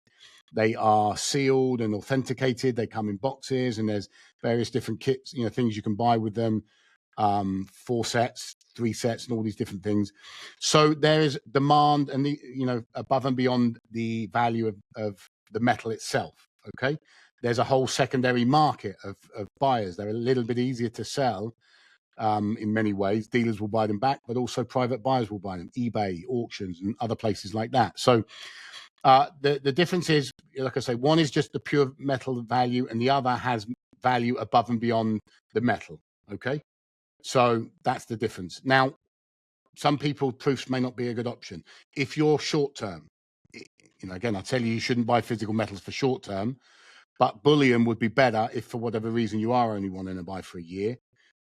S2: They are sealed and authenticated. They come in boxes, and there's various different kits, things you can buy with them. 4 sets, 3 sets, and all these different things. So there is demand and above and beyond the value of the metal itself. Okay. There's a whole secondary market of buyers. They're a little bit easier to sell in many ways. Dealers will buy them back, but also private buyers will buy them, eBay, auctions, and other places like that. So the difference is, like I say, one is just the pure metal value, and the other has value above and beyond the metal. Okay. So that's the difference. Now, some people, proofs may not be a good option. If you're short term, again, I tell you shouldn't buy physical metals for short term, but bullion would be better if for whatever reason you are only wanting to buy for a year.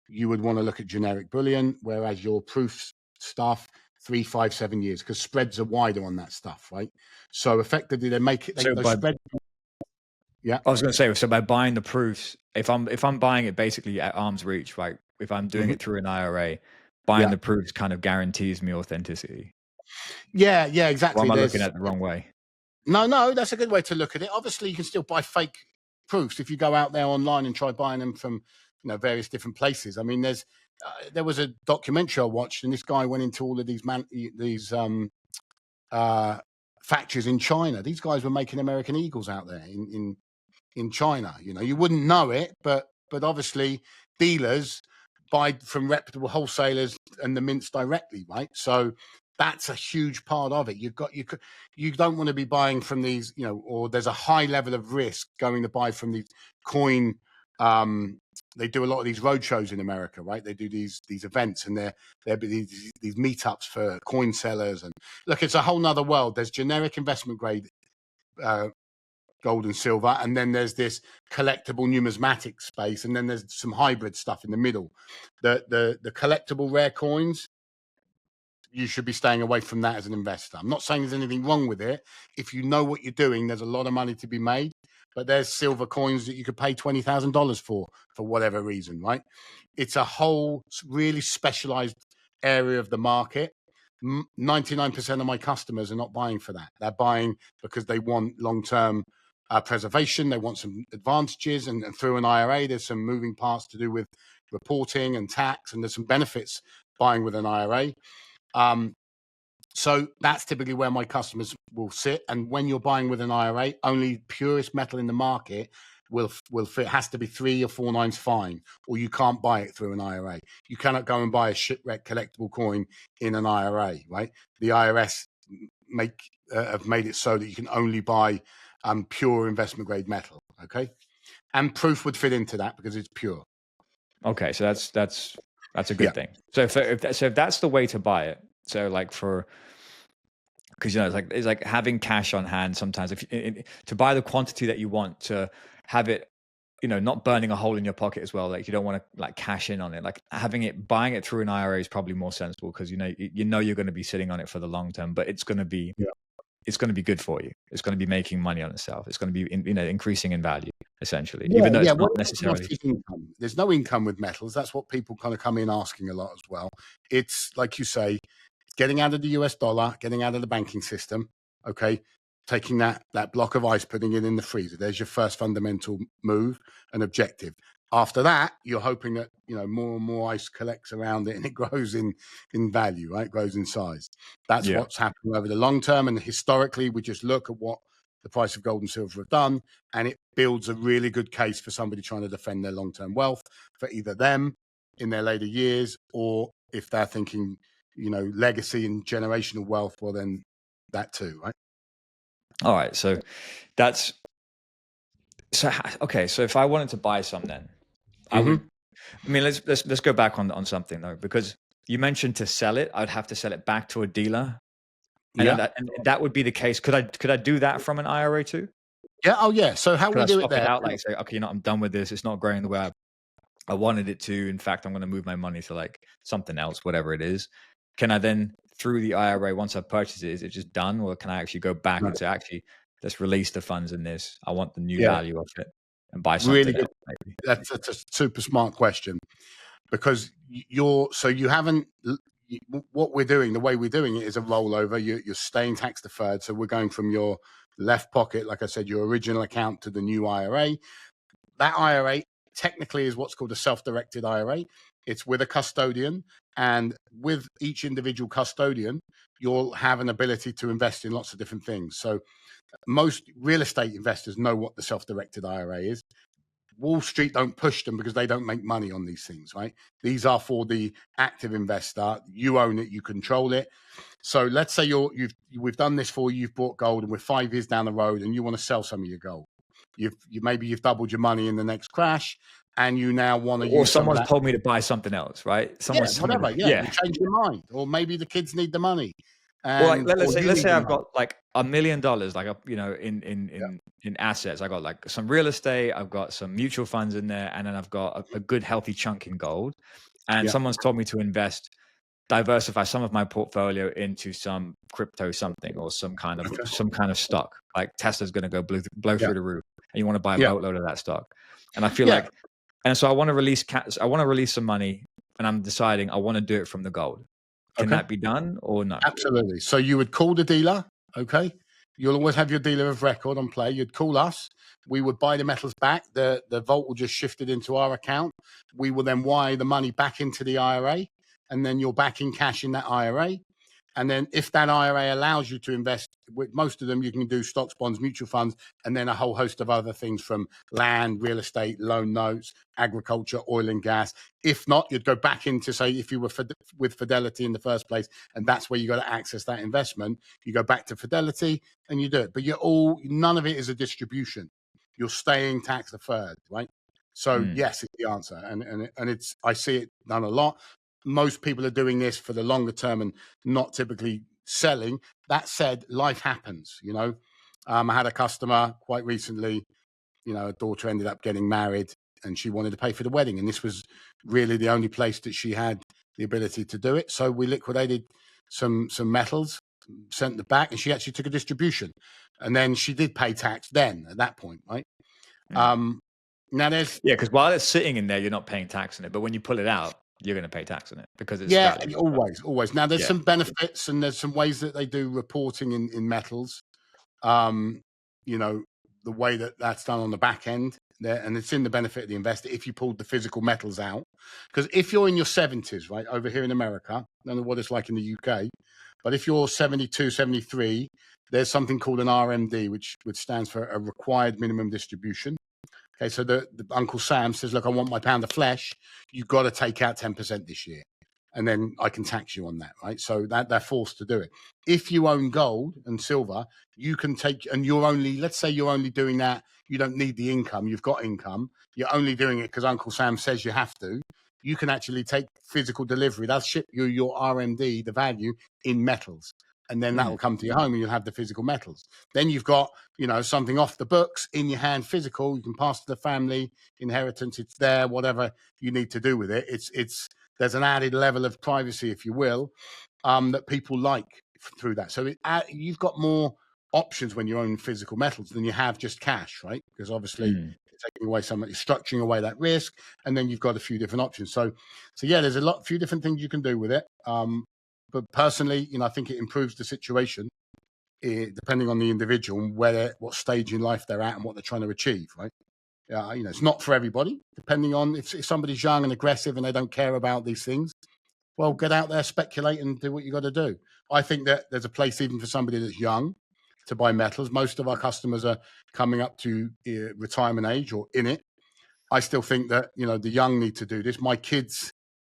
S2: You would want to look at generic bullion, whereas your proof stuff, 3, 5, 7 years, because spreads are wider on that stuff, right? So effectively, they make it. Yeah,
S1: I was going to say, so by buying the proofs, if I'm buying it basically at arm's reach, right? If I'm doing it through an IRA, buying the proofs kind of guarantees me authenticity.
S2: Yeah, exactly.
S1: Or am I looking at it the wrong way?
S2: No, that's a good way to look at it. Obviously, you can still buy fake proofs if you go out there online and try buying them from various different places. I mean, there was a documentary I watched, and this guy went into all of these factories in China. These guys were making American Eagles out there in China. You wouldn't know it, but obviously dealers buy from reputable wholesalers and the mints directly, right? So that's a huge part of it. You don't want to be buying from these, or there's a high level of risk going to buy from these coin. They do a lot of these road shows in America, right? They do these events, and there be these meetups for coin sellers. And look, it's a whole nother world. There's generic investment grade gold and silver, and then there's this collectible numismatic space, and then there's some hybrid stuff in the middle. The collectible rare coins, you should be staying away from that as an investor. I'm not saying there's anything wrong with it. If you know what you're doing, there's a lot of money to be made. But there's silver coins that you could pay $20,000 for whatever reason, right? It's a whole really specialized area of the market. 99% of my customers are not buying for that. They're buying because they want long-term preservation. They want some advantages, and through an IRA, there's some moving parts to do with reporting and tax, and there's some benefits buying with an IRA. So that's typically where my customers will sit. And when you're buying with an IRA, only purest metal in the market will fit. It has to be 3 or 4 nines fine, or you can't buy it through an IRA. You cannot go and buy a shipwreck collectible coin in an IRA, right? The IRS have made it so that you can only buy pure investment grade metal, okay? And proof would fit into that because it's pure.
S1: Okay, so that's a good thing. So if that's the way to buy it, so like because it's like having cash on hand sometimes. To buy the quantity that you want, to have it, not burning a hole in your pocket as well. Like you don't want to like cash in on it. Like buying it through an IRA is probably more sensible because you're going to be sitting on it for the long term, but it's going to be it's going to be good for you. It's going to be making money on itself. It's going to be, increasing in value, essentially, even though it's not necessarily.
S2: Income. There's no income with metals. That's what people kind of come in asking a lot as well. It's like you say, getting out of the US dollar, getting out of the banking system. Okay. Taking that block of ice, putting it in the freezer. There's your first fundamental move and objective. After that, you're hoping that, more and more ice collects around it and it grows in value, right? It grows in size. That's what's happening over the long term. And historically, we just look at what the price of gold and silver have done, and it builds a really good case for somebody trying to defend their long-term wealth for either them in their later years, or if they're thinking, legacy and generational wealth, well, then that too, right?
S1: All right. So okay. So if I wanted to buy some, then I would. I mean, let's go back on something though, because you mentioned to sell it, I'd have to sell it back to a dealer, and that would be the case. Could I do that from an IRA too?
S2: Yeah. Oh, yeah. So how
S1: could
S2: we do
S1: it
S2: there?
S1: Out, like say, okay, I'm done with this. It's not growing the way I wanted it to. In fact, I'm going to move my money to like something else, whatever it is. Can I then, through the IRA, once I've purchased it, is it just done, or can I actually go back and say, actually, let's release the funds in this? I want the new value of it, and buy something
S2: really good.
S1: else, maybe.
S2: That's a super smart question, because you haven't. What we're doing, the way we're doing it, is a rollover. You're staying tax deferred, so we're going from your left pocket, like I said, your original account, to the new IRA. That IRA technically is what's called a self-directed IRA. It's with a custodian, and with each individual custodian, you'll have an ability to invest in lots of different things. So most real estate investors know what the self-directed IRA is. Wall Street don't push them because they don't make money on these things, right? These are for the active investor. You own it, you control it. So let's say we've done this for you, you've bought gold, and we're 5 years down the road and you want to sell some of your gold. Maybe you've doubled your money in the next crash, and you now want to use.
S1: Or someone's told me to buy something else, right?
S2: Whatever. You change your mind, or maybe the kids need the money.
S1: Well, let's say I've got like $1 million, like in assets. I got like some real estate, I've got some mutual funds in there, and then I've got a good healthy chunk in gold. And someone's told me to diversify some of my portfolio into some crypto something, or some kind of stock. Like Tesla's going to go blow through the roof, and you want to buy a boatload of that stock. And I feel like, and so I want to release some money, and I'm deciding I want to do it from the gold. Can that be done or no?
S2: Absolutely. So you would call the dealer, okay? You'll always have your dealer of record on play. You'd call us. We would buy the metals back. The vault will just shift it into our account. We will then wire the money back into the IRA, and then you're back in cash in that IRA. And then if that IRA allows you to invest, with most of them, you can do stocks, bonds, mutual funds, and then a whole host of other things, from land, real estate, loan notes, agriculture, oil and gas. If not, you'd go back into, say, if you were with Fidelity in the first place, and that's where you got to access that investment, you go back to Fidelity and you do it. But none of it is a distribution. You're staying tax deferred, right? So yes, it's the answer. And I see it done a lot. Most people are doing this for the longer term and not typically selling. That said, life happens, I had a customer quite recently, a daughter ended up getting married, and she wanted to pay for the wedding. And this was really the only place that she had the ability to do it. So we liquidated some metals, sent them back, and she actually took a distribution. And then she did pay tax then at that point, right? Now
S1: because while it's sitting in there, you're not paying tax on it. But when you pull it out, you're going to pay tax on it because it's value.
S2: Always. Now there's some benefits, and there's some ways that they do reporting in metals. The way that's done on the back end there, and it's in the benefit of the investor if you pulled the physical metals out. Because if you're in your 70s, right, over here in America, I don't know what it's like in the UK, but if you're 72, 73, there's something called an RMD, which stands for a required minimum distribution. Okay, so the Uncle Sam says, look, I want my pound of flesh. You've got to take out 10% this year, and then I can tax you on that, right? So that they're forced to do it. If you own gold and silver, you can take, and let's say you're only doing that. You don't need the income. You've got income. You're only doing it because Uncle Sam says you have to. You can actually take physical delivery. They'll ship you your RMD, the value, in metals. And then that will come to your home, and you'll have the physical metals. Then you've got, something off the books in your hand, physical. You can pass to the family, inheritance. It's there, whatever you need to do with it. There's an added level of privacy, if you will, that people like through that. So you've got more options when you own physical metals than you have just cash, right? Because obviously
S1: Mm.
S2: taking away some, you're structuring away that risk, and then you've got a few different options. So yeah, there's a few different things you can do with it. But personally, I think it improves the situation, depending on the individual and what stage in life they're at and what they're trying to achieve, right? It's not for everybody. Depending on if somebody's young and aggressive and they don't care about these things, well, get out there, speculate, and do what you got to do. I think that there's a place even for somebody that's young to buy metals. Most of our customers are coming up to retirement age or in it. I still think that, the young need to do this. My kids,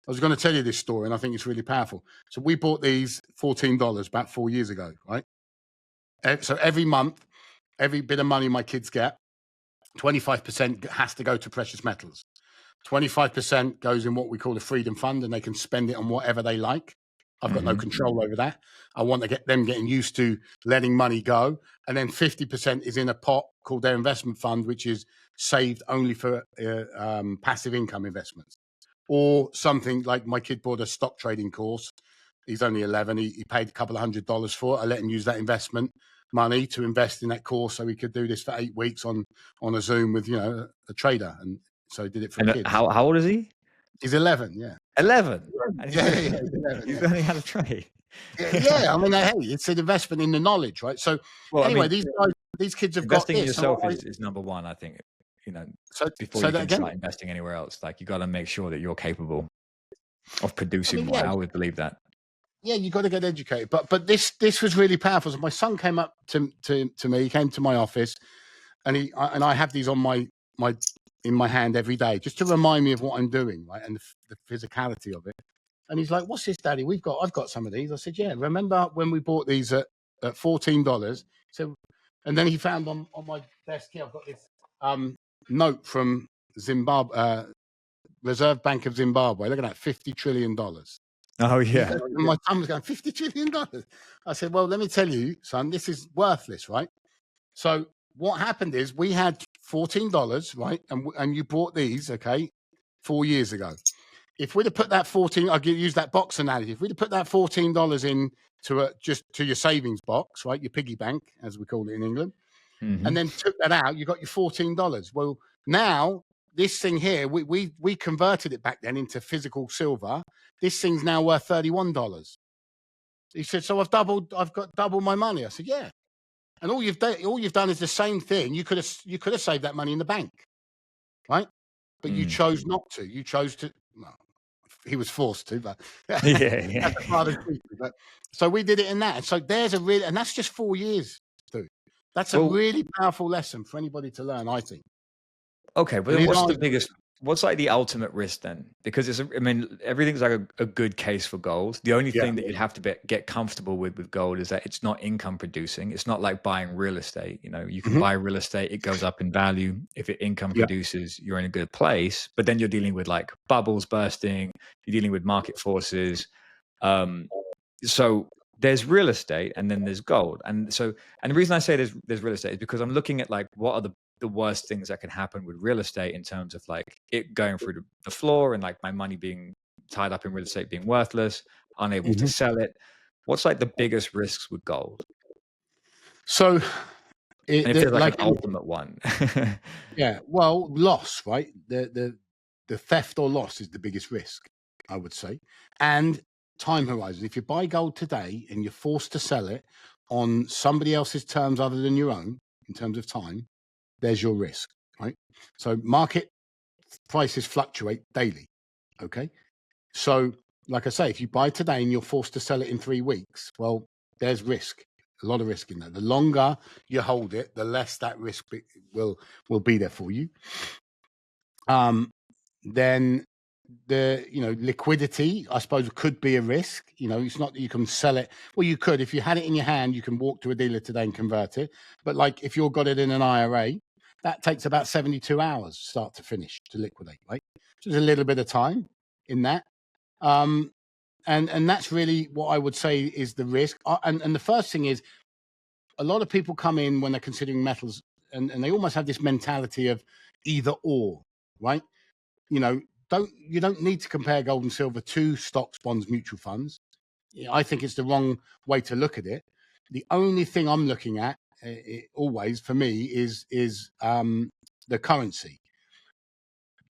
S2: I was going to tell you this story, and I think it's really powerful. So we bought these $14 about 4 years ago, right? So every month, every bit of money my kids get, 25% has to go to precious metals. 25% goes in what we call the freedom fund, and they can spend it on whatever they like. I've got no control over that. I want to get them getting used to letting money go. And then 50% is in a pot called their investment fund, which is saved only for passive income investments. Or something like my kid bought a stock trading course. He's only 11. He paid a couple of $100 for it. I let him use that investment money to invest in that course so he could do this for 8 weeks on a Zoom with, a trader. And so he did it for kids.
S1: How old is he?
S2: He's 11, yeah.
S1: 11?
S2: Yeah, he's 11,
S1: He's learning how to trade.
S2: Yeah, I mean, hey, it's an investment in the knowledge, right? So anyway, these kids have got
S1: investing in
S2: this.
S1: yourself is number one, I think. Before you can start investing anywhere else, like you got to make sure that you're capable of producing more. I always believe that.
S2: Yeah, you got to get educated. But this was really powerful. So my son came up to me. He came to my office, and I have these on my in my hand every day just to remind me of what I'm doing, right, and the physicality of it. And he's like, "What's this, Daddy? I've got some of these." I said, "Yeah, remember when we bought these at $14?" So, and then he found on my desk here, I've got this note from Zimbabwe, Reserve Bank of Zimbabwe. Look at that, $50 trillion.
S1: Oh yeah.
S2: And my son was going, $50 trillion. I said, well, let me tell you, son, this is worthless, right? So what happened is we had $14, right? And you bought these, okay, 4 years ago. If we'd have put that use that box analogy. If we'd have put that $14 in just to your savings box, right, your piggy bank, as we call it in England, and then took that out, you got your $14. Well, now this thing here, we converted it back then into physical silver. This thing's now worth $31. He said, so I've got double my money. I said, yeah. And all you've done is the same thing. You could have saved that money in the bank, right? But you chose not to. You chose to. Well, he was forced to, but
S1: yeah.
S2: So we did it in that. And so and that's just 4 years, dude. That's a really powerful lesson for anybody to learn, I think.
S1: Okay, but what's like the ultimate risk then? Because everything's like a good case for gold. The only thing that you'd have to get comfortable with gold is that it's not income producing. It's not like buying real estate. You can buy real estate, it goes up in value. If it income produces, you're in a good place. But then you're dealing with like bubbles bursting. You're dealing with market forces. So there's real estate and then there's gold. And the reason I say there's real estate is because I'm looking at like what are the worst things that can happen with real estate in terms of like it going through the floor and like my money being tied up in real estate being worthless, unable to sell it. What's like the biggest risks with gold?
S2: So
S1: it feels like an ultimate one.
S2: Yeah, well, loss, right? The theft or loss is the biggest risk, I would say. And time horizon. If you buy gold today and you're forced to sell it on somebody else's terms other than your own, in terms of time, there's your risk, right? So market prices fluctuate daily, okay? So, like I say, if you buy today and you're forced to sell it in 3 weeks, well, there's risk, a lot of risk in that. The longer you hold it, the less that risk will be there for you. Then the liquidity, I suppose, could be a risk. It's not that you can sell it. Well, you could. If you had it in your hand, you can walk to a dealer today and convert it. But like if you've got it in an IRA, that takes about 72 hours start to finish to liquidate, right? So there's a little bit of time in that. And that's really what I would say is the risk. And the first thing is a lot of people come in when they're considering metals and they almost have this mentality of either or, right? You don't need to compare gold and silver to stocks, bonds, mutual funds. I think it's the wrong way to look at it. The only thing I'm looking at always for me is the currency.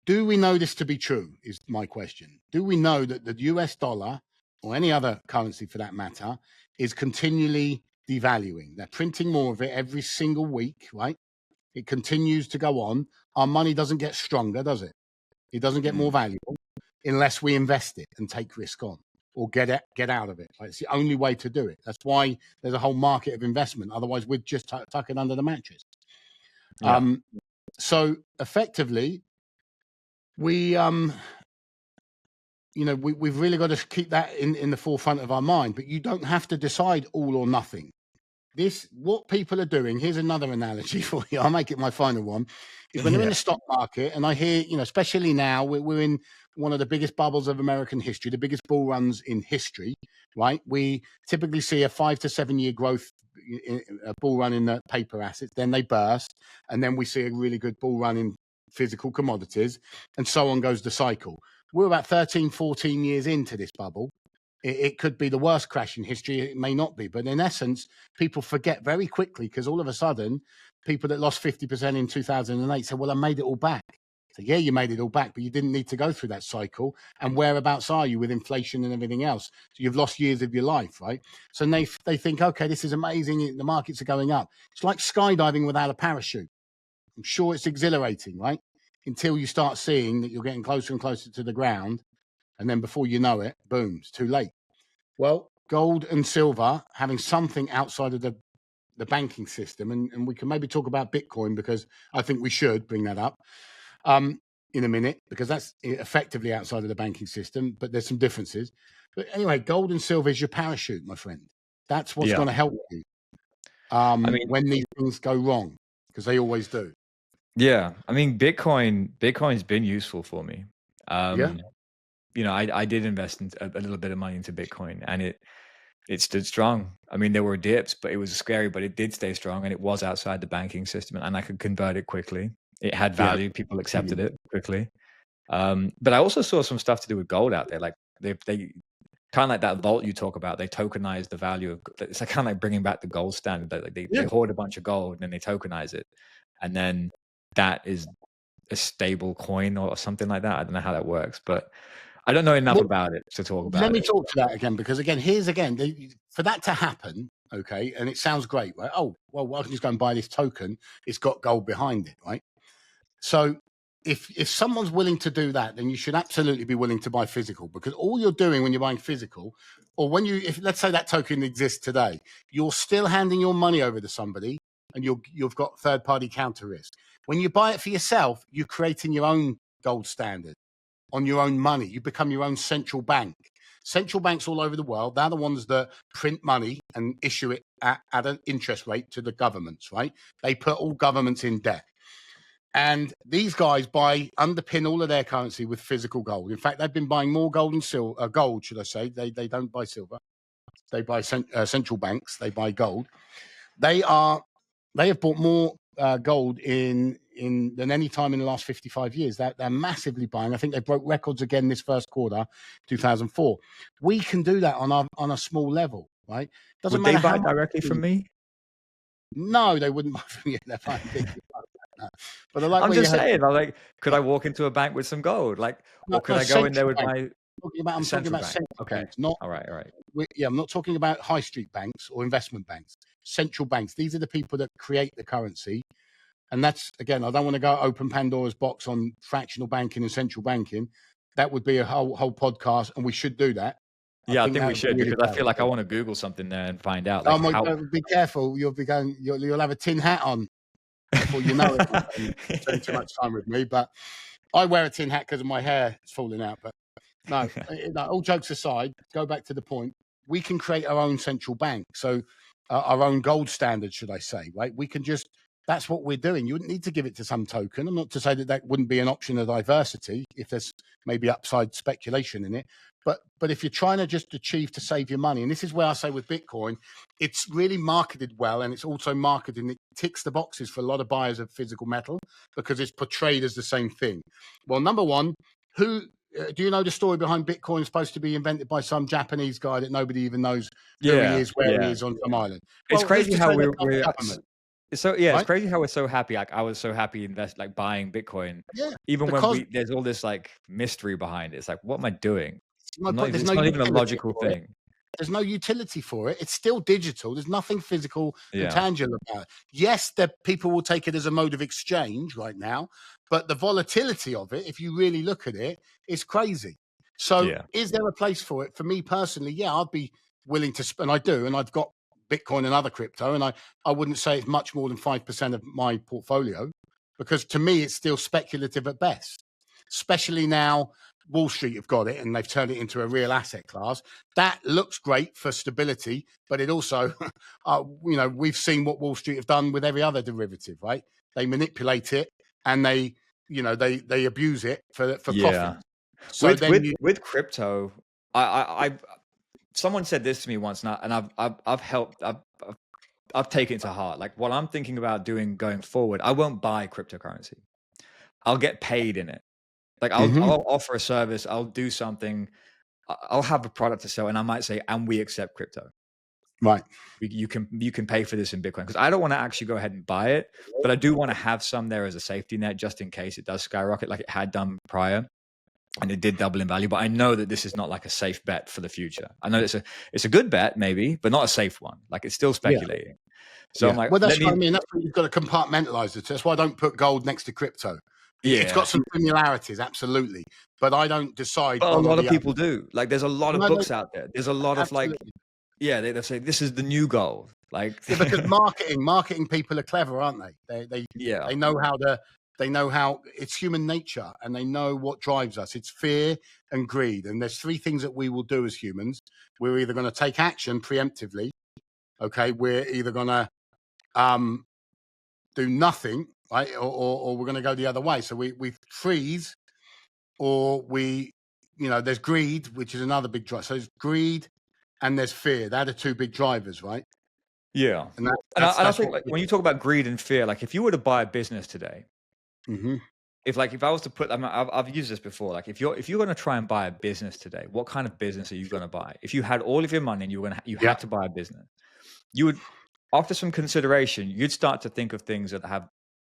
S2: Do we know this to be true is my question. Do we know that the US dollar or any other currency for that matter is continually devaluing? They're printing more of it every single week, right? It continues to go on. Our money doesn't get stronger, does it? It doesn't get more valuable unless we invest it and take risk on or get out of it. Like, it's the only way to do it. That's why there's a whole market of investment. Otherwise, we'd just tuck it under the mattress.
S1: Yeah.
S2: So effectively, we've really got to keep that in the forefront of our mind. But you don't have to decide all or nothing. What people are doing, here's another analogy for you. I'll make it my final one. Is when they're in the stock market, and I hear, especially now, we're in one of the biggest bubbles of American history, the biggest bull runs in history, right? We typically see a 5 to 7 year growth, a bull run in the paper assets, then they burst, and then we see a really good bull run in physical commodities, and so on goes the cycle. We're about 13, 14 years into this bubble. It could be the worst crash in history. It may not be. But in essence, people forget very quickly because all of a sudden, people that lost 50% in 2008 said, well, I made it all back. So, yeah, you made it all back, but you didn't need to go through that cycle. And whereabouts are you with inflation and everything else? So you've lost years of your life, right? So they think, okay, this is amazing. The markets are going up. It's like skydiving without a parachute. I'm sure it's exhilarating, right? Until you start seeing that you're getting closer and closer to the ground. And then before you know it, boom, it's too late. Well, gold and silver having something outside of the banking system, and we can maybe talk about Bitcoin because I think we should bring that up in a minute because that's effectively outside of the banking system, but there's some differences. But anyway, gold and silver is your parachute, my friend. That's what's going to help you when these things go wrong, because they always do.
S1: Yeah. I mean, Bitcoin's been useful for me. I did invest in a little bit of money into Bitcoin, and it stood strong. I mean, there were dips, but it was scary, but it did stay strong, and it was outside the banking system, and I could convert it quickly. It had value. People accepted it quickly. But I also saw some stuff to do with gold out there. Like they kind of like that vault you talk about. They tokenize the value of. It's like kind of like bringing back the gold standard. Like they hoard a bunch of gold and then they tokenize it, and then that is a stable coin or something like that. I don't know how that works, but I don't know enough about it to talk about it.
S2: Let me talk to that again, because again, for that to happen, okay, and it sounds great, right? Oh, well, I can just go and buy this token. It's got gold behind it, right? So if someone's willing to do that, then you should absolutely be willing to buy physical, because all you're doing when you're buying physical, or if let's say that token exists today, you're still handing your money over to somebody, and you've got third-party counter risk. When you buy it for yourself, you're creating your own gold standard on your own money. You become your own central bank. Central banks all over the world, they're the ones that print money and issue it at an interest rate to the governments, right? They put all governments in debt. And these guys underpin all of their currency with physical gold. In fact, they've been buying more gold and silver, gold, should I say. They don't buy silver. They buy central banks. They buy gold. They have bought more gold than any time in the last 55 years. They're massively buying. I think they broke records again this first quarter, 2004. We can do that on a small level, right?
S1: Would they buy directly from me?
S2: No, they wouldn't buy from you. They're fine. But
S1: I'm just saying, could I walk into a bank with some gold? Or could I go in there with my...
S2: I'm talking about central banks. Not,
S1: all right.
S2: I'm not talking about high street banks or investment banks. Central banks. These are the people that create the currency. And that's, again, I don't want to go open Pandora's box on fractional banking and central banking. That would be a whole podcast, and we should do that.
S1: I think we should, because I feel like I want to Google something there and find out.
S2: Be careful. You'll have a tin hat on before you know it. You spend too much time with me, but I wear a tin hat because of my hair. It's falling out. But no, all jokes aside, go back to the point. We can create our own central bank. So our own gold standard, should I say, right? We can just... That's what we're doing. You wouldn't need to give it to some token. I'm not to say that wouldn't be an option of diversity if there's maybe upside speculation in it. But if you're trying to just achieve to save your money, and this is where I say with Bitcoin, it's really marketed well, and it's also marketed, it ticks the boxes for a lot of buyers of physical metal because it's portrayed as the same thing. Well, number one, do you know the story behind Bitcoin? It's supposed to be invented by some Japanese guy that nobody even knows who he is, where he is on some island.
S1: It's crazy how So yeah, it's
S2: right?
S1: crazy how we're so happy. Like I was so happy buying Bitcoin,
S2: Yeah,
S1: even when
S2: because
S1: there's all this like mystery behind it. It's like, what am I doing?
S2: no point. There's
S1: It's
S2: no
S1: not even a
S2: utility
S1: logical
S2: for it.
S1: thing.
S2: There's no utility for it. It's still digital. There's nothing physical and
S1: Yeah,
S2: tangible about it. Yes, people will take it as a mode of exchange right now, but the volatility of it, if you really look at it, is crazy. So
S1: yeah,
S2: is there a place for it? For me personally, yeah, I'd be willing to spend. I do, and I've got Bitcoin and other crypto, and I wouldn't say it's much more than 5% of my portfolio, because to me it's still speculative at best, especially now Wall Street have got it and they've turned it into a real asset class. That looks great for stability, but it also, we've seen what Wall Street have done with every other derivative, right? They manipulate it and they abuse it for
S1: yeah.
S2: profit. So
S1: With crypto, I someone said this to me once, and I've taken it to heart. Like what I'm thinking about doing going forward, I won't buy cryptocurrency. I'll get paid in it. Like
S2: Mhm.
S1: I'll offer a service, I'll do something, I'll have a product to sell, and I might say, and we accept crypto.
S2: Right.
S1: You can pay for this in Bitcoin, because I don't want to actually go ahead and buy it, but I do want to have some there as a safety net just in case it does skyrocket like it had done prior, and it did double in value. But I know that this is not like a safe bet for the future. I know it's a good bet maybe, but not a safe one. Like it's still
S2: Yeah.
S1: speculating. So I'm
S2: Yeah.
S1: like,
S2: Well, that's what I mean. That's what you've got to compartmentalize it. That's why I don't put gold next to crypto. It's
S1: yeah.
S2: got some similarities, absolutely, but I don't decide
S1: But a
S2: one or
S1: lot of
S2: the other.
S1: people do. Like there's a lot of
S2: No,
S1: books out there. There's a lot of like,
S2: absolutely.
S1: yeah, they say this is the new gold. Like
S2: Yeah, because marketing people are clever, aren't they?
S1: yeah.
S2: They know how it's human nature, and they know what drives us. It's fear and greed, and there's three things that we will do as humans. We're either going to take action preemptively, okay? We're either going to do nothing, right, or we're going to go the other way. So we freeze, or there's greed, which is another big driver. So there's greed and there's fear. They're the two big drivers, right?
S1: Yeah.
S2: And
S1: I
S2: that's
S1: think
S2: what.
S1: like when you talk about greed and fear, like if you were to buy a business today,
S2: Mm-hmm.
S1: if I was to put, I've used this before. Like if you're going to try and buy a business today, what kind of business are you going to buy? If you had all of your money and you
S2: Yeah.
S1: had to buy a business, you would, after some consideration, you'd start to think of things that have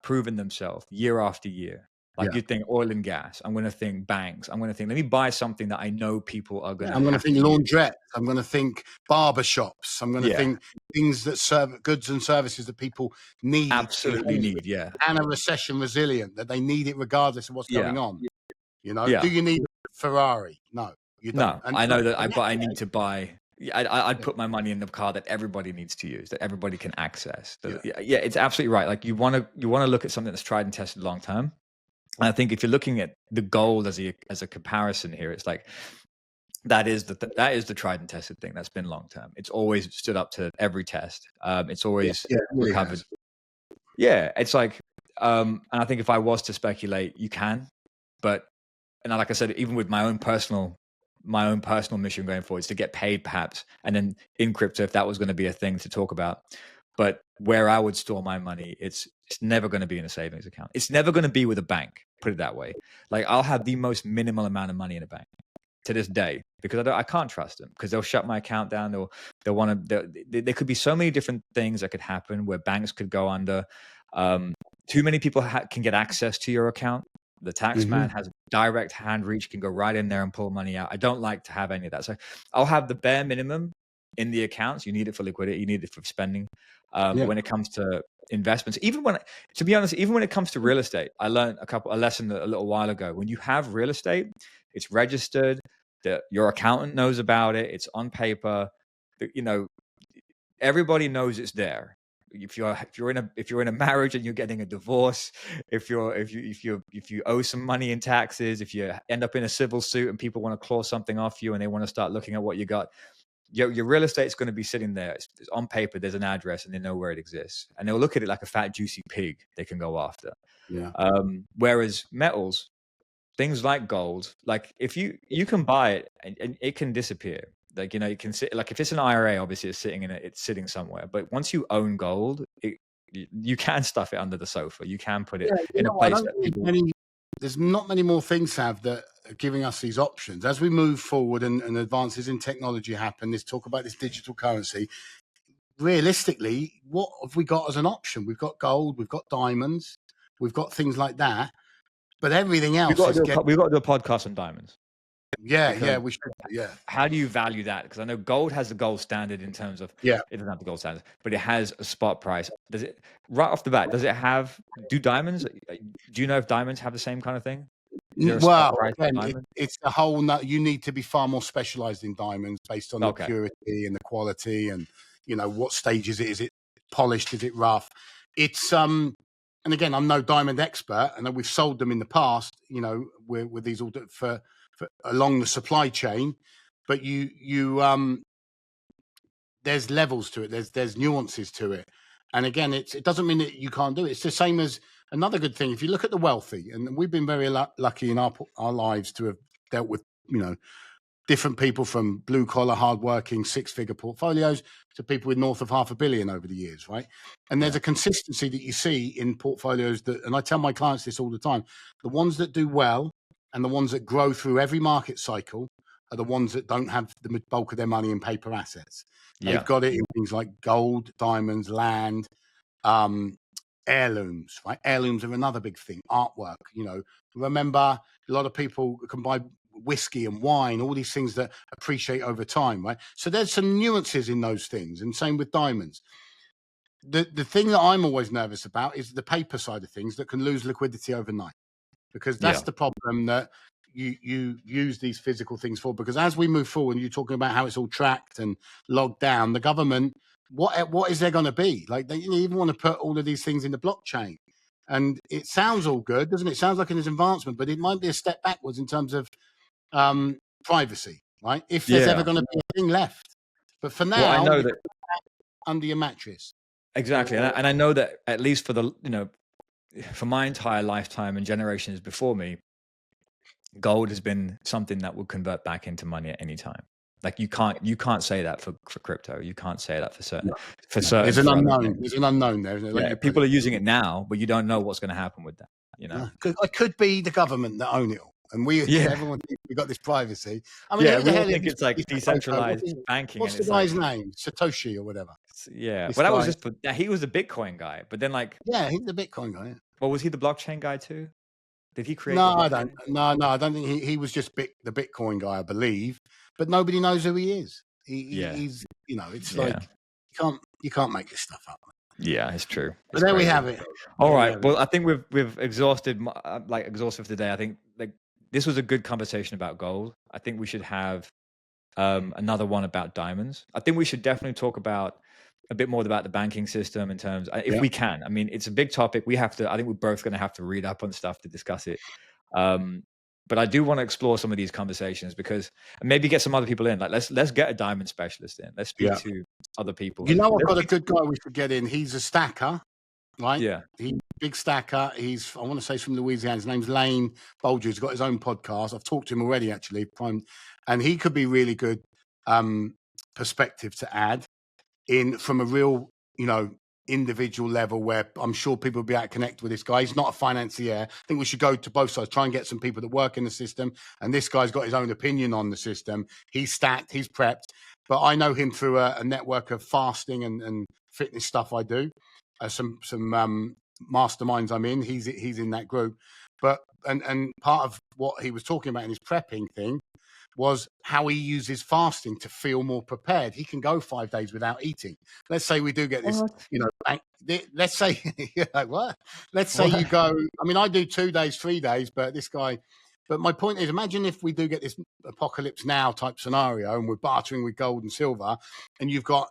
S1: proven themselves year after year. Like
S2: Yeah.
S1: you'd think oil and gas. I'm going to think banks. I'm going to think, let me buy something that I know people are going to
S2: I'm going to
S1: have
S2: think
S1: to use.
S2: laundrette. I'm going to think barber shops. I'm going to
S1: Yeah,
S2: think things that serve goods and services that people need
S1: absolutely need. Yeah,
S2: and are recession resilient, that they need it regardless of what's
S1: yeah,
S2: going on. Do
S1: yeah.
S2: you need a Ferrari? No, you don't.
S1: No,
S2: And
S1: I know that
S2: and
S1: but
S2: that's
S1: I need
S2: okay.
S1: to buy. I'd put my money in the car that everybody needs to use, that everybody can access. Yeah, it's absolutely right. Like you want to look at something that's tried and tested long term. And I think if you're looking at the gold as a comparison here, it's like that is the tried and tested thing that's been long term. It's always stood up to every test. It's always
S2: Yeah, it really
S1: recovered.
S2: has.
S1: Yeah, it's like, and I think if I was to speculate, you can, but and like I said, even with my own personal mission going forward is to get paid perhaps, and then in crypto, if that was going to be a thing to talk about. But where I would store my money, it's never going to be in a savings account. It's never going to be with a bank. Put it that way. Like I'll have the most minimal amount of money in a bank to this day, because I can't trust them, because they'll shut my account down. They'll want to. There could be so many different things that could happen where banks could go under. Too many people can get access to your account. The tax man has direct hand reach, can go right in there and pull money out. I don't like to have any of that. So I'll have the bare minimum in the accounts. You need it for liquidity. You need it for spending. But when it comes to investments, to be honest, even when it comes to real estate, I learned a lesson a little while ago. When you have real estate, it's registered, that your accountant knows about it. It's on paper. Everybody knows it's there. If you're in a marriage and you're getting a divorce, if you owe some money in taxes, if you end up in a civil suit and people want to claw something off you and they want to start looking at what you got, your real estate's going to be sitting there. It's on paper. There's an address and they know where it exists, and they'll look at it like a fat juicy pig they can go after.
S2: Yeah.
S1: Whereas metals, things like gold, like if you can buy it and it can disappear. Like, you can sit, like if it's an IRA, obviously it's sitting somewhere. But once you own gold, you can stuff it under the sofa. You can put it in a place that people.
S2: There's not many more things, Sav, that are giving us these options. As we move forward and advances in technology happen, this talk about this digital currency, realistically, what have we got as an option? We've got gold, we've got diamonds, we've got things like that, but everything else
S1: we've got to do a podcast on diamonds.
S2: Yeah, we should. Yeah.
S1: How do you value that? Because I know gold has the gold standard in terms of it doesn't have the gold standard, but it has a spot price. Does it right off the bat? Does it have? Do diamonds? Do you know if diamonds have the same kind of thing?
S2: Well, again, it's the whole. You need to be far more specialized in diamonds based on the purity and the quality, and what stage is it? Is it polished? Is it rough? It's and again, I'm no diamond expert, and we've sold them in the past. With these all for along the supply chain, but there's levels to it. There's nuances to it, and again, it doesn't mean that you can't do it. It's the same as another good thing. If you look at the wealthy, and we've been very lucky in our lives to have dealt with different people from blue collar, hardworking, 6-figure portfolios to people with north of $500 million over the years, right? And there's a consistency that you see in portfolios and I tell my clients this all the time: the ones that do well and the ones that grow through every market cycle are the ones that don't have the bulk of their money in paper assets. They've got it in things like gold, diamonds, land, heirlooms, right? Heirlooms are another big thing. Artwork, remember, a lot of people can buy whiskey and wine, all these things that appreciate over time, right? So there's some nuances in those things, and same with diamonds. The thing that I'm always nervous about is the paper side of things that can lose liquidity overnight, because that's the problem that you use these physical things for. Because as we move forward, and you're talking about how it's all tracked and logged down, the government, what is there going to be? Like, they even want to put all of these things in the blockchain, and it sounds all good, doesn't it? It sounds like an advancement, but it might be a step backwards in terms of privacy, right? If there's ever going to be a thing left. But for now, I know that under your mattress.
S1: Exactly. And I know that at least for for my entire lifetime and generations before me, gold has been something that will convert back into money at any time. Like you can't say that for crypto. You can't say that for certain.
S2: There's an unknown. There's an unknown there. Isn't it?
S1: People are using it now, but you don't know what's going to happen with that.
S2: It could be the government that own it all, and everyone thinks we got this privacy. I mean,
S1: we all think it's like decentralized banking.
S2: What's the guy's name? Satoshi or whatever.
S1: Yeah, but that was just he was the Bitcoin guy. But then
S2: he's the Bitcoin guy. Yeah.
S1: Well, was he the blockchain guy too? Did he create?
S2: No, I don't. No, I don't think he was just the Bitcoin guy, I believe. But nobody knows who he is. He's it's like you can't make this stuff up.
S1: Yeah, it's true.
S2: But there we have it.
S1: All right. Well, I think we've exhausted exhaustive today. I think this was a good conversation about gold. I think we should have another one about diamonds. I think we should definitely talk about a bit more about the banking system in terms, if we can. I mean, it's a big topic. I think we're both going to have to read up on stuff to discuss it. But I do want to explore some of these conversations because maybe get some other people in. Like let's get a diamond specialist in. Let's speak to other people.
S2: I've got a good guy we should get in. He's a stacker, right?
S1: Yeah.
S2: He's a big stacker. I want to say, from Louisiana. His name's Lane Bolger. He's got his own podcast. I've talked to him already, actually. And he could be really good perspective to add in from a real, individual level, where I'm sure people will be able to connect with this guy. He's not a financier. I think we should go to both sides, try and get some people that work in the system. And this guy's got his own opinion on the system. He's stacked, he's prepped. But I know him through a network of fasting and fitness stuff I do. Some masterminds I'm in. He's in that group. But and part of what he was talking about in his prepping thing was how he uses fasting to feel more prepared. He can go 5 days without eating. Let's say we do get this, let's say, you're like, what? Let's say you go, I mean, I do 2 days, 3 days, but my point is, imagine if we do get this apocalypse now type scenario and we're bartering with gold and silver, and you've got,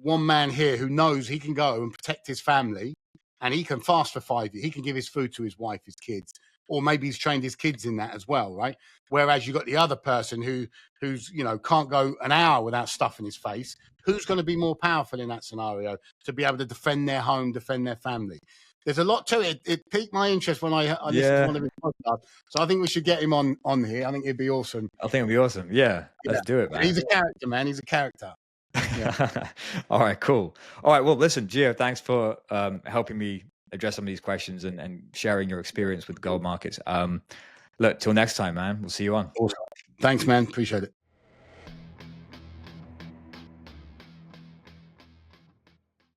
S2: one man here who knows he can go and protect his family, and he can fast for 5 years. He can give his food to his wife, his kids, or maybe he's trained his kids in that as well, right? Whereas you've got the other person who's can't go an hour without stuffing his face. Who's going to be more powerful in that scenario to be able to defend their home, defend their family? There's a lot to it. It piqued my interest when I listened to one of his podcasts. So I think we should get him on here. I think it'd be awesome.
S1: I think it'd be awesome. Yeah. Let's do it, man.
S2: He's a character, man. He's a character.
S1: Yeah. All right, cool. All right. Well, listen, Gio, thanks for helping me address some of these questions and sharing your experience with gold markets. Look, till next time, man. We'll see you on.
S2: Awesome. Thanks, man. Appreciate it.